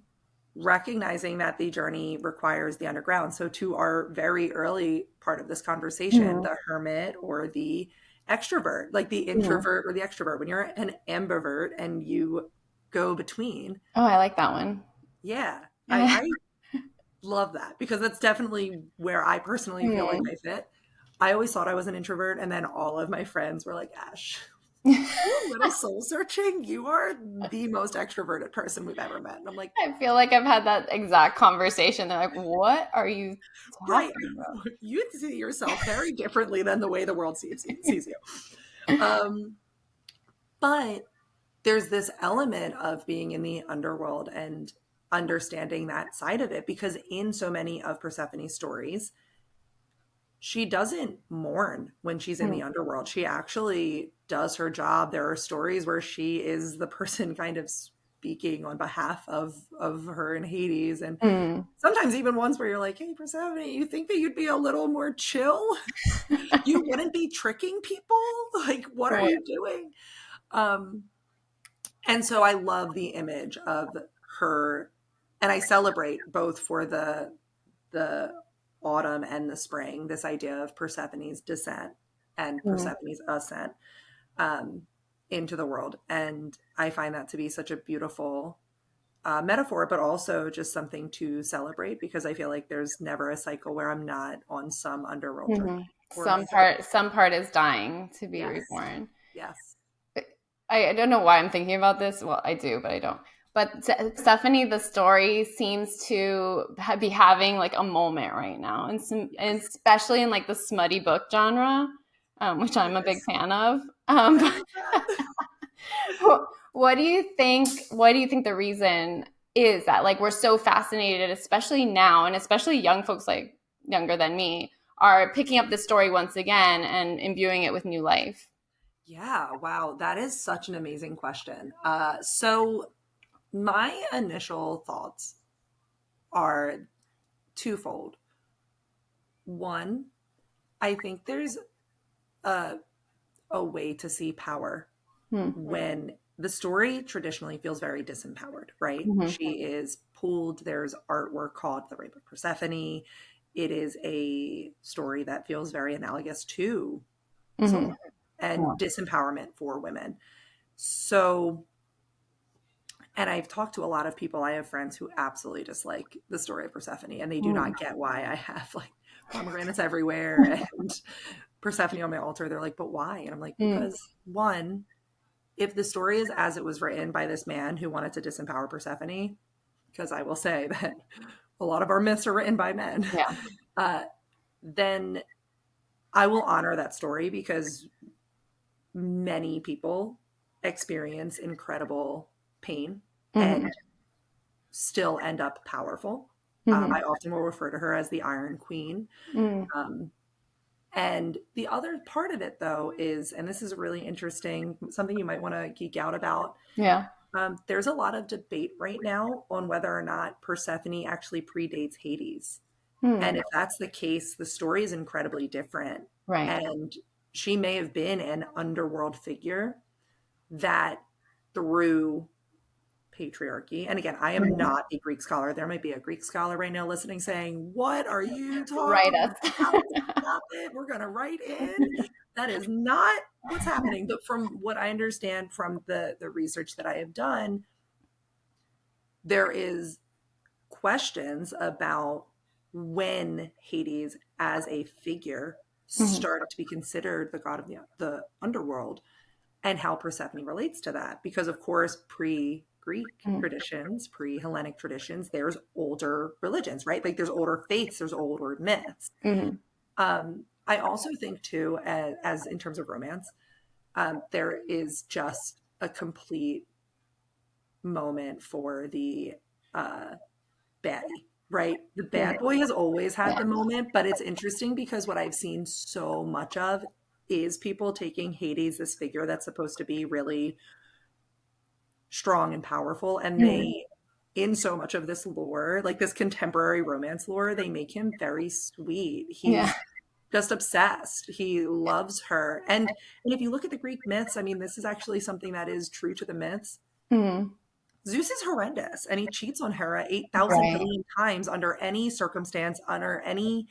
recognizing that the journey requires the underground. So, to our very early part of this conversation, Mm-hmm. the hermit or the extrovert, like the Mm-hmm. introvert or the extrovert, when you're an ambivert and you go between, Oh, I like that one. yeah, I love that because that's definitely where I personally feel like Mm. I fit. I always thought I was an introvert, and then all of my friends were like, Ash, you're a little soul searching. You are the most extroverted person we've ever met. And I'm like, I feel like I've had that exact conversation. They're like, "What are you right. talking about?" You see yourself very differently than the way the world sees you. But there's this element of being in the underworld and understanding that side of it because in so many of Persephone's stories, she doesn't mourn when she's in the Mm. underworld. She actually does her job. There are stories where she is the person kind of speaking on behalf of her and Hades. And sometimes even ones where you're like, hey, Persephone, you think that you'd be a little more chill? You wouldn't be tricking people? Like, what are you doing? And so I love the image of her, and I celebrate both for the autumn and the spring, this idea of Persephone's descent and Persephone's ascent into the world. And I find that to be such a beautiful metaphor, but also just something to celebrate, because I feel like there's never a cycle where I'm not on some underworld journey. Some part is dying to be reborn. Yes. I don't know why I'm thinking about this. Well, I do, but I don't. But Stephanie, the story seems to be having like a moment right now, and especially in like the smutty book genre, which I'm a big fan of. What do you think? What do you think the reason is that like we're so fascinated, especially now, and especially young folks like younger than me are picking up the story once again and imbuing it with new life? Yeah, wow, that is such an amazing question. So my initial thoughts are twofold. One, I think there's a way to see power when the story traditionally feels very disempowered, right? She is pulled. There's artwork called The Rape of Persephone. It is a story that feels very analogous to soul and disempowerment for women. So, and I've talked to a lot of people. I have friends who absolutely dislike the story of Persephone, and they do not get why I have like pomegranates everywhere and Persephone on my altar. They're like, but why? And I'm like, because one, if the story is as it was written by this man who wanted to disempower Persephone, because I will say that a lot of our myths are written by men, then I will honor that story, because many people experience incredible pain and still end up powerful. I often will refer to her as the Iron Queen. And the other part of it, though, is, and this is really interesting, something you might want to geek out about. There's a lot of debate right now on whether or not Persephone actually predates Hades. And if that's the case, the story is incredibly different. And she may have been an underworld figure that, through patriarchy, and again, I am not a Greek scholar. There might be a Greek scholar right now listening saying, what are you talking about? Stop it. We're going to write in. That is not what's happening. But from what I understand from the research that I have done, there is questions about when Hades as a figure started to be considered the god of the underworld, and how Persephone relates to that. Because of course, pre-Greek traditions, pre-Hellenic traditions, there's older religions, right? Like there's older faiths, there's older myths. I also think too, as in terms of romance, there is just a complete moment for the baddie, right? The bad boy has always had the moment, but it's interesting because what I've seen so much of is people taking Hades, this figure that's supposed to be really strong and powerful, and they, in so much of this lore, like this contemporary romance lore, they make him very sweet. He's just obsessed. He loves her. And if you look at the Greek myths, I mean, this is actually something that is true to the myths. Zeus is horrendous, and he cheats on Hera 8,000 billion times under any circumstance, under any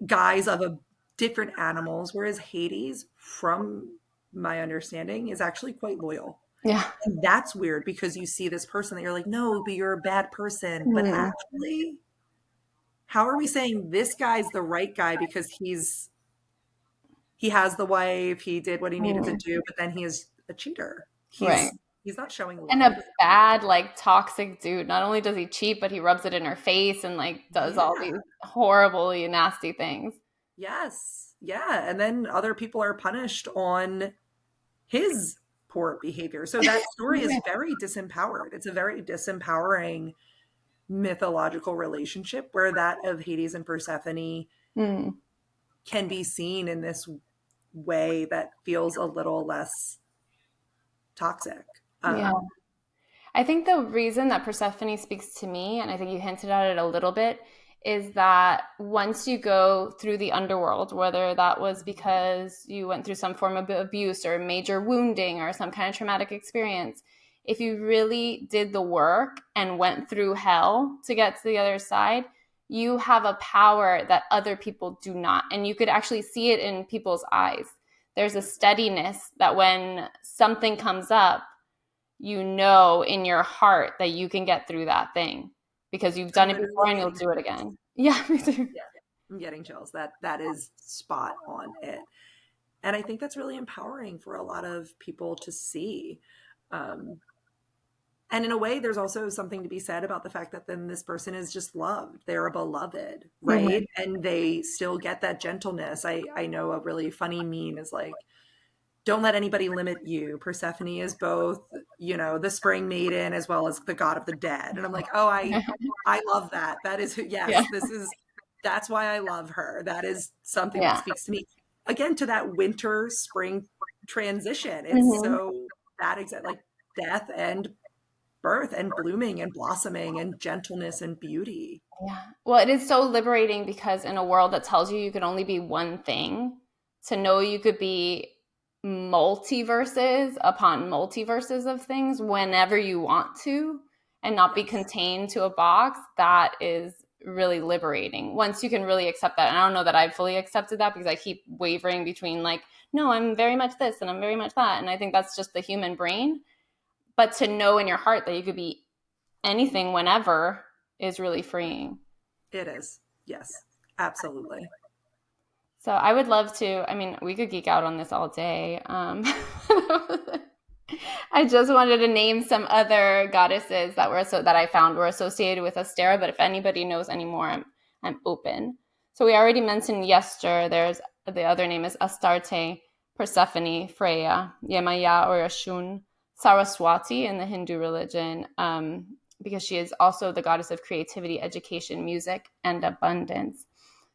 guise of a different animals, whereas Hades, from my understanding, is actually quite loyal. And that's weird, because you see this person that you're like, no, but you're a bad person. But actually, how are we saying this guy's the right guy because he has the wife, he did what he needed to do, but then he is a cheater. He's not showing love. And a bad, like, toxic dude. Not only does he cheat, but he rubs it in her face and, like, does all these horribly nasty things. Yes. Yeah. And then other people are punished on his poor behavior. So that story is very disempowered. It's a very disempowering mythological relationship, where that of Hades and Persephone can be seen in this way that feels a little less toxic. I think the reason that Persephone speaks to me, and I think you hinted at it a little bit, is that once you go through the underworld, whether that was because you went through some form of abuse or major wounding or some kind of traumatic experience, if you really did the work and went through hell to get to the other side, you have a power that other people do not. And you could actually see it in people's eyes. There's a steadiness that when something comes up, you know in your heart that you can get through that thing because you've done I'm it before literally and you'll getting do it chills. again. Yeah, me too. Yeah, I'm getting chills. That is spot on it. And I think that's really empowering for a lot of people to see. Um, and in a way, there's also something to be said about the fact that then this person is just loved. They're a beloved, right? Mhm. And they still get that gentleness. I know a really funny meme is like, don't let anybody limit you. Persephone is both, the spring maiden as well as the god of the dead. And I'm like, oh, I love that. That is Yeah. yes, that's why I love her. That is something that Yeah. speaks to me. Again, to that winter spring transition. It's Hmm. so that exact like death and birth and blooming and blossoming and gentleness and beauty. Yeah. Well, it is so liberating because in a world that tells you you can only be one thing, to know you could be multiverses upon multiverses of things whenever you want to and not be Yes. contained to a box, that is really liberating. Once you can really accept that. And I don't know that I've fully accepted that because I keep wavering between like, no, I'm very much this and I'm very much that. And I think that's just the human brain. But to know in your heart that you could be anything whenever is really freeing. It is. Yes. Absolutely. So I would love to. I mean, we could geek out on this all day. I just wanted to name some other goddesses that that I found were associated with Ostara. But if anybody knows any more, I'm open. So we already mentioned Yester. There's the other name is Astarte, Persephone, Freya, Yemaya or Ashun, Saraswati in the Hindu religion, because she is also the goddess of creativity, education, music, and abundance.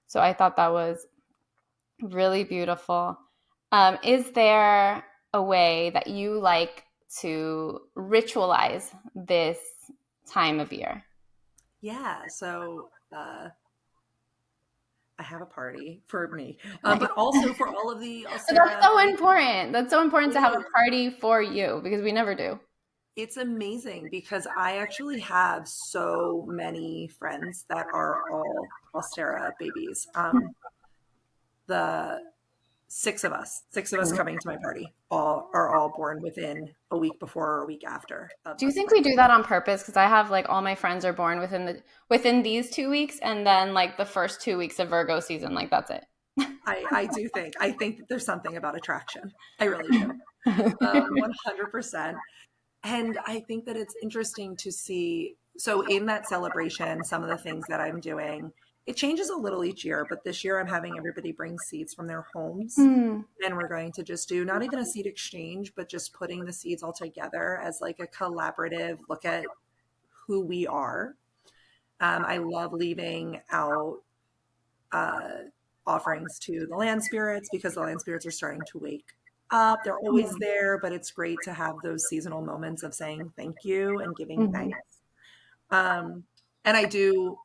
So I thought that was really beautiful. Is there a way that you like to ritualize this time of year? Yeah. So I have a party for me, Nice. but also for all of the But that's Ostara so babies. important. That's so important It to have a is. party for you because we never do. It's amazing because I actually have so many friends that are all Ostara babies. The six of us coming to my party, all are all born within a week before or a week after of Do you us think we planning. do that on purpose? Because I have like all my friends are born within these 2 weeks, and then like the first 2 weeks of Virgo season, like that's it. I think that there's something about attraction. I really do. 100%. And I think that it's interesting to see. So, in that celebration, some of the things that I'm doing, it changes a little each year, but this year I'm having everybody bring seeds from their homes. Hmm. And we're going to just do not even a seed exchange, but just putting the seeds all together as like a collaborative look at who we are. I love leaving out uh, offerings to the land spirits because the land spirits are starting to wake up. They're always there, but it's great to have those seasonal moments of saying thank you and giving Mhm. thanks. Um, and I do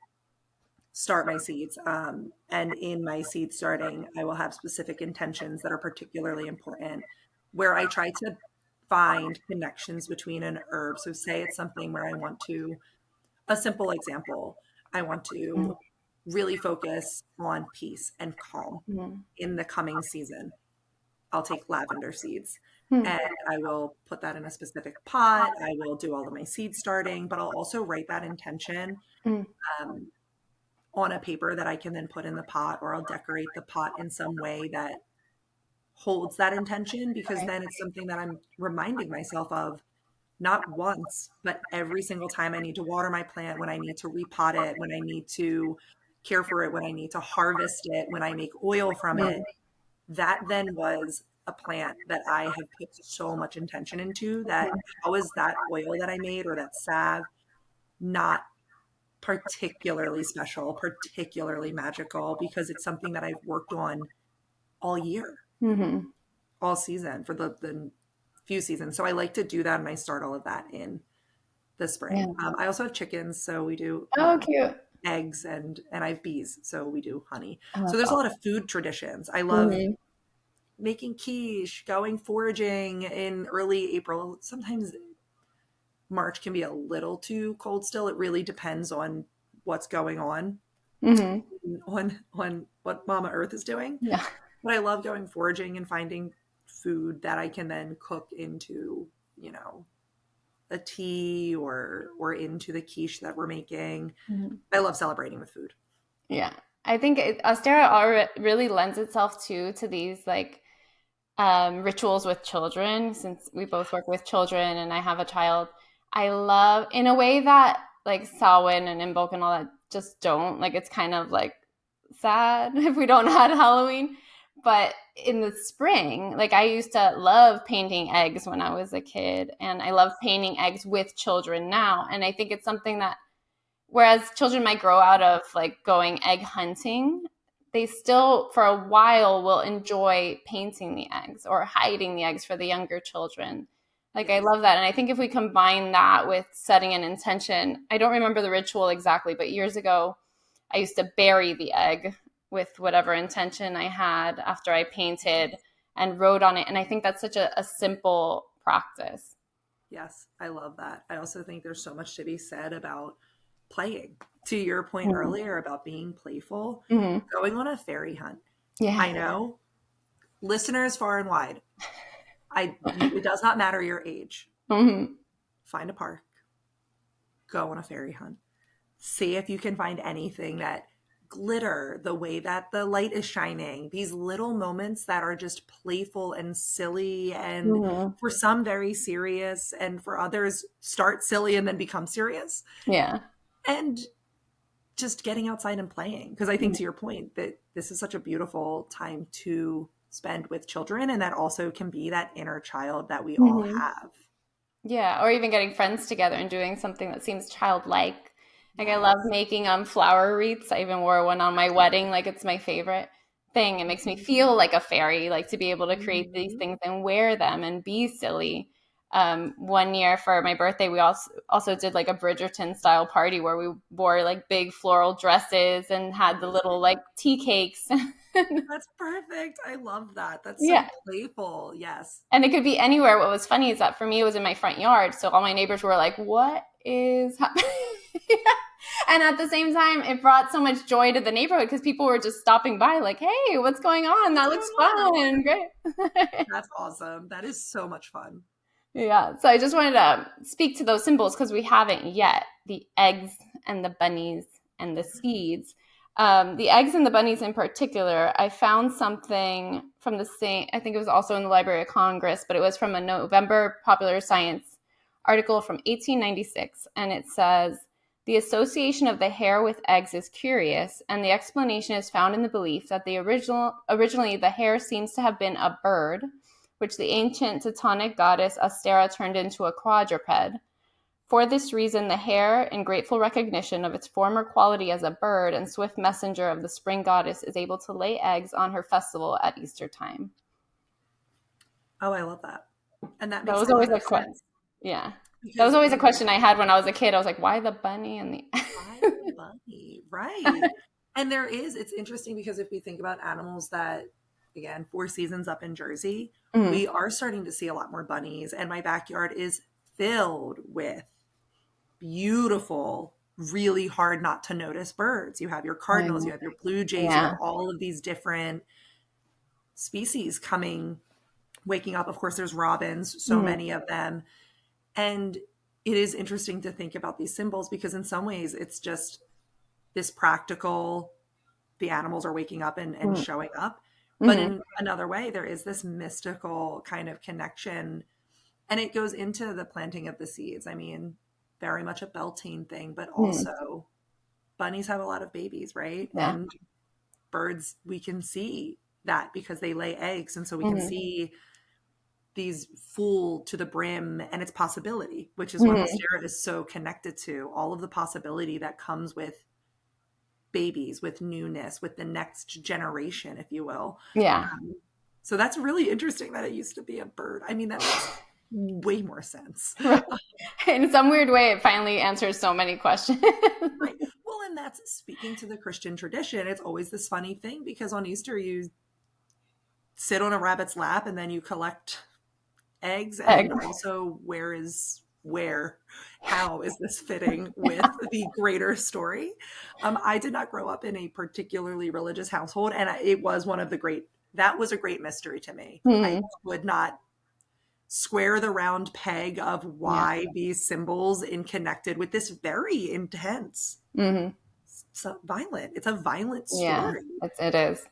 start my seeds. And in my seed starting, I will have specific intentions that are particularly important where I try to find connections between an herb. So, say it's something where I want to, a simple example, I want to really focus on peace and calm Mhm. in the coming season. I'll take lavender seeds Mhm. and I will put that in a specific pot. I will do all of my seed starting, but I'll also write that intention Mhm. um, on a paper that I can then put in the pot, or I'll decorate the pot in some way that holds that intention because then it's something that I'm reminding myself of not once, but every single time I need to water my plant, when I need to repot it, when I need to care for it, when I need to harvest it, when I make oil from it. Mhm. That then was a plant that I have put so much intention into that how is that oil that I made or that salve not particularly special, particularly magical because it's something that I've worked on all year, Mhm. all season for the few seasons. So I like to do that and I start all of that in the spring. Yeah. I also have chickens, so we do Oh, cute. eggs, and I have bees, so we do honey. Oh, So that's there's a lot awesome. of food traditions. I love Mm-hmm. making quiche, going foraging in early April. Sometimes March can be a little too cold still. It really depends on what's going Mm-hmm. on what Mama Earth is doing. Yeah. But I love going foraging and finding food that I can then cook into, you know, a tea or into the quiche that we're making. Mm-hmm. I love celebrating with food. Yeah. I think Ostara really lends itself to these like rituals with children, since we both work with children and I have a child. I love in a way that like Samhain and Imbolc and all that just don't. Like it's kind of like sad if we don't have Halloween. But in the spring, like I used to love painting eggs when I was a kid, and I love painting eggs with children now. And I think it's something that, whereas children might grow out of like going egg hunting, they still for a while will enjoy painting the eggs or hiding the eggs for the younger children. Like I Yes. love that. And I think if we combine that with setting an intention, I don't remember the ritual exactly, but years ago I used to bury the egg with whatever intention I had after I painted and wrote on it. And I think that's such a simple practice. Yes, I love that. I also think there's so much to be said about playing. To your point Mm-hmm. earlier about being playful, Mm-hmm. going on a fairy hunt. Yeah. I know listeners far and wide, it does not matter your age. Mm-hmm. Find a park, go on a fairy hunt. See if you can find anything that glitter, the way that the light is shining, these little moments that are just playful and silly, and Mm-hmm. for some very serious, and for others start silly and then become serious. Yeah. And just getting outside and playing. Because I think to your point that this is such a beautiful time to spend with children, and that also can be that inner child that we all Mm-hmm. have. Yeah, or even getting friends together and doing something that seems childlike. Like I love Yes. making flower wreaths. I even wore one on my wedding. Like it's my favorite thing. It makes me feel like a fairy, like to be able to create these Mhm. things and wear them and be silly. One year for my birthday, we also did like a Bridgerton style party where we wore like big floral dresses and had the little like tea cakes. That's perfect. I love that. That's so Yeah. playful. Yes. And it could be anywhere. What was funny is that for me, it was in my front yard. So all my neighbors were like, what is happening? And at the same time, it brought so much joy to the neighborhood because people were just stopping by, like, hey, what's going on? What's That going looks on? fun. Great. That's awesome. That is so much fun. Yeah. So I just wanted to speak to those symbols because we haven't yet, the eggs and the bunnies and the seeds. The eggs and the bunnies in particular, I found something from the same, I think it was also in the Library of Congress, but it was from a November Popular Science article from 1896. And it says, the association of the hare with eggs is curious, and the explanation is found in the belief that originally the hare seems to have been a bird, which the ancient Teutonic goddess Ostara turned into a quadruped. For this reason, the hare, in grateful recognition of its former quality as a bird and swift messenger of the spring goddess, is able to lay eggs on her festival at Easter time. Oh, I love that. And that That makes was a always lot a of question. sense Yeah. That was because always a question I had when I was a kid. I was like, why the bunny and the why the bunny? Right. And it's interesting because if we think about animals that, again, Four Seasons up in Jersey, Mm. we are starting to see a lot more bunnies. And my backyard is filled with beautiful, really hard not to notice birds. You have your cardinals, you have your blue jays, you have Yeah. all of these different species coming, waking up. Of course, there's robins, so Mm. many of them. And it is interesting to think about these symbols because in some ways it's just this practical, the animals are waking up and Mm. showing up. But Mm. in another way, there is this mystical kind of connection. And it goes into the planting of the seeds. I mean, very much a Beltane thing, but Mm. also bunnies have a lot of babies, right? Yeah. And birds, we can see that because they lay eggs. And so we can Mm. see these full to the brim and its possibility, which is what Mm. Ostara is so connected to, all of the possibility that comes with babies, with newness, with the next generation, if you will. Yeah. So that's really interesting that it used to be a bird. I mean, that way more sense. Right. In some weird way, it finally answers so many questions. Right. Well, and that's speaking to the Christian tradition. It's always this funny thing because on Easter you sit on a rabbit's lap and then you collect eggs. And also, how is this fitting with the greater story? I did not grow up in a particularly religious household, and it was that was a great mystery to me. I would not square the round peg of why these symbols in connected with this very intense, it's a violent story. Yeah, it is.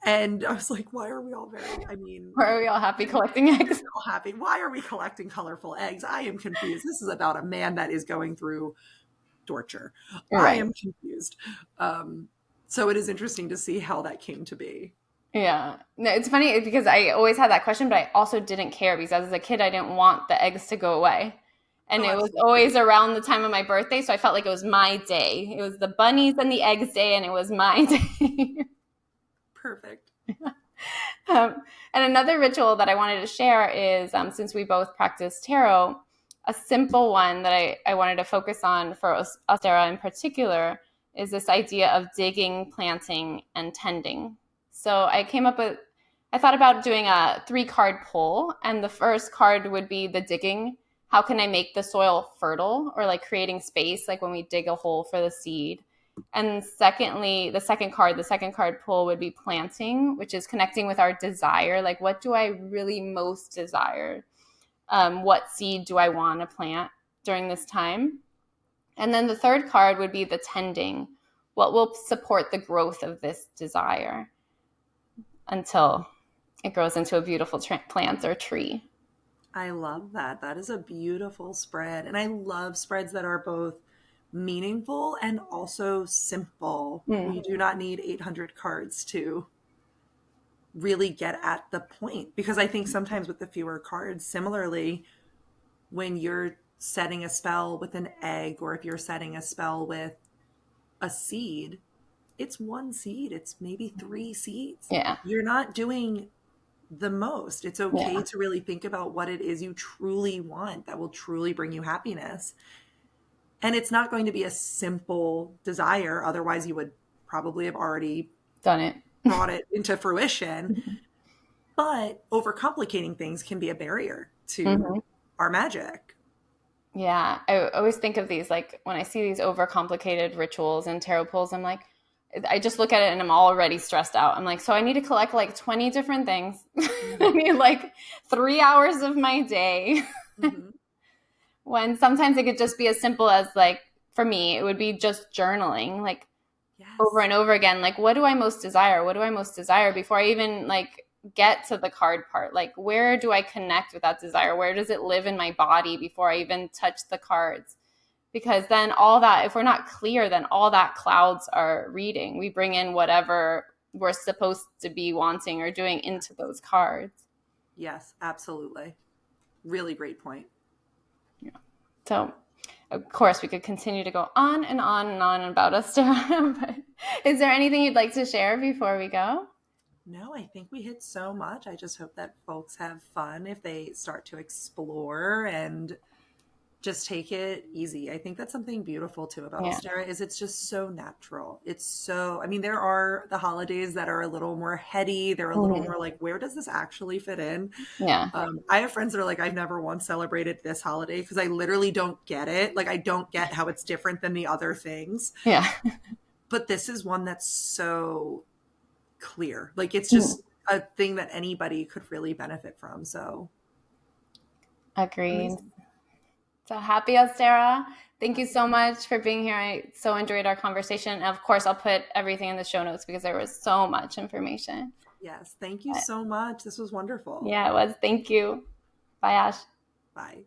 And I was like, why are we all why are we all happy collecting eggs? All happy. Why are we collecting colorful eggs? I am confused. This is about a man that is going through torture. Right. I am confused. So it is interesting to see how that came to be. Yeah. No, it's funny because I always had that question, but I also didn't care because as a kid, I didn't want the eggs to go away. And it was always around the time of my birthday. So I felt like it was my day. It was the bunnies and the eggs day, and it was my day. Perfect. And another ritual that I wanted to share is, since we both practice tarot, a simple one that I wanted to focus on for Ostara in particular is this idea of digging, planting, and tending. So I thought about doing a 3-card pull, and the first card would be the digging. How can I make the soil fertile, or like creating space, like when we dig a hole for the seed? And secondly, the second card pull would be planting, which is connecting with our desire. Like, what do I really most desire? What seed do I want to plant during this time? And then the third card would be the tending. What will support the growth of this desire until it grows into a beautiful plant or tree? I love that. That is a beautiful spread. And I love spreads that are both meaningful and also simple. You do not need 800 cards to really get at the point, because I think sometimes with the fewer cards, similarly, when you're setting a spell with an egg, or if you're setting a spell with a seed, it's one seed. It's maybe 3 seeds. Yeah. You're not doing the most. It's okay to really think about what it is you truly want that will truly bring you happiness. And it's not going to be a simple desire. Otherwise, you would probably have already done it, brought it into fruition. But overcomplicating things can be a barrier to our magic. Yeah. I always think of these, like when I see these overcomplicated rituals and tarot pulls, I'm like, I just look at it and I'm already stressed out. I'm like, so I need to collect like 20 different things. I need like 3 hours of my day. When sometimes it could just be as simple as, like, for me, it would be just journaling, like over and over again. Like, what do I most desire? What do I most desire before I even like get to the card part? Like, where do I connect with that desire? Where does it live in my body before I even touch the cards? Because then all that, if we're not clear, then all that clouds are reading. We bring in whatever we're supposed to be wanting or doing into those cards. Yes, absolutely. Really great point. Yeah. So, of course, we could continue to go on and on and on about Ostara. But is there anything you'd like to share before we go? No, I think we hit so much. I just hope that folks have fun if they start to explore and just take it easy. I think that's something beautiful too about Ostara is it's just so natural. It's so, I mean, there are the holidays that are a little more heady. They're a little more like, where does this actually fit in? Yeah. I have friends that are like, I've never once celebrated this holiday because I literally don't get it. Like, I don't get how it's different than the other things. Yeah. But this is one that's so clear. Like, it's just a thing that anybody could really benefit from. So. Agreed. Amazing. So happy Ostara. Thank you so much for being here. I so enjoyed our conversation. And of course, I'll put everything in the show notes because there was so much information. Yes. Thank you so much. This was wonderful. Yeah, it was. Thank you. Bye, Ash. Bye.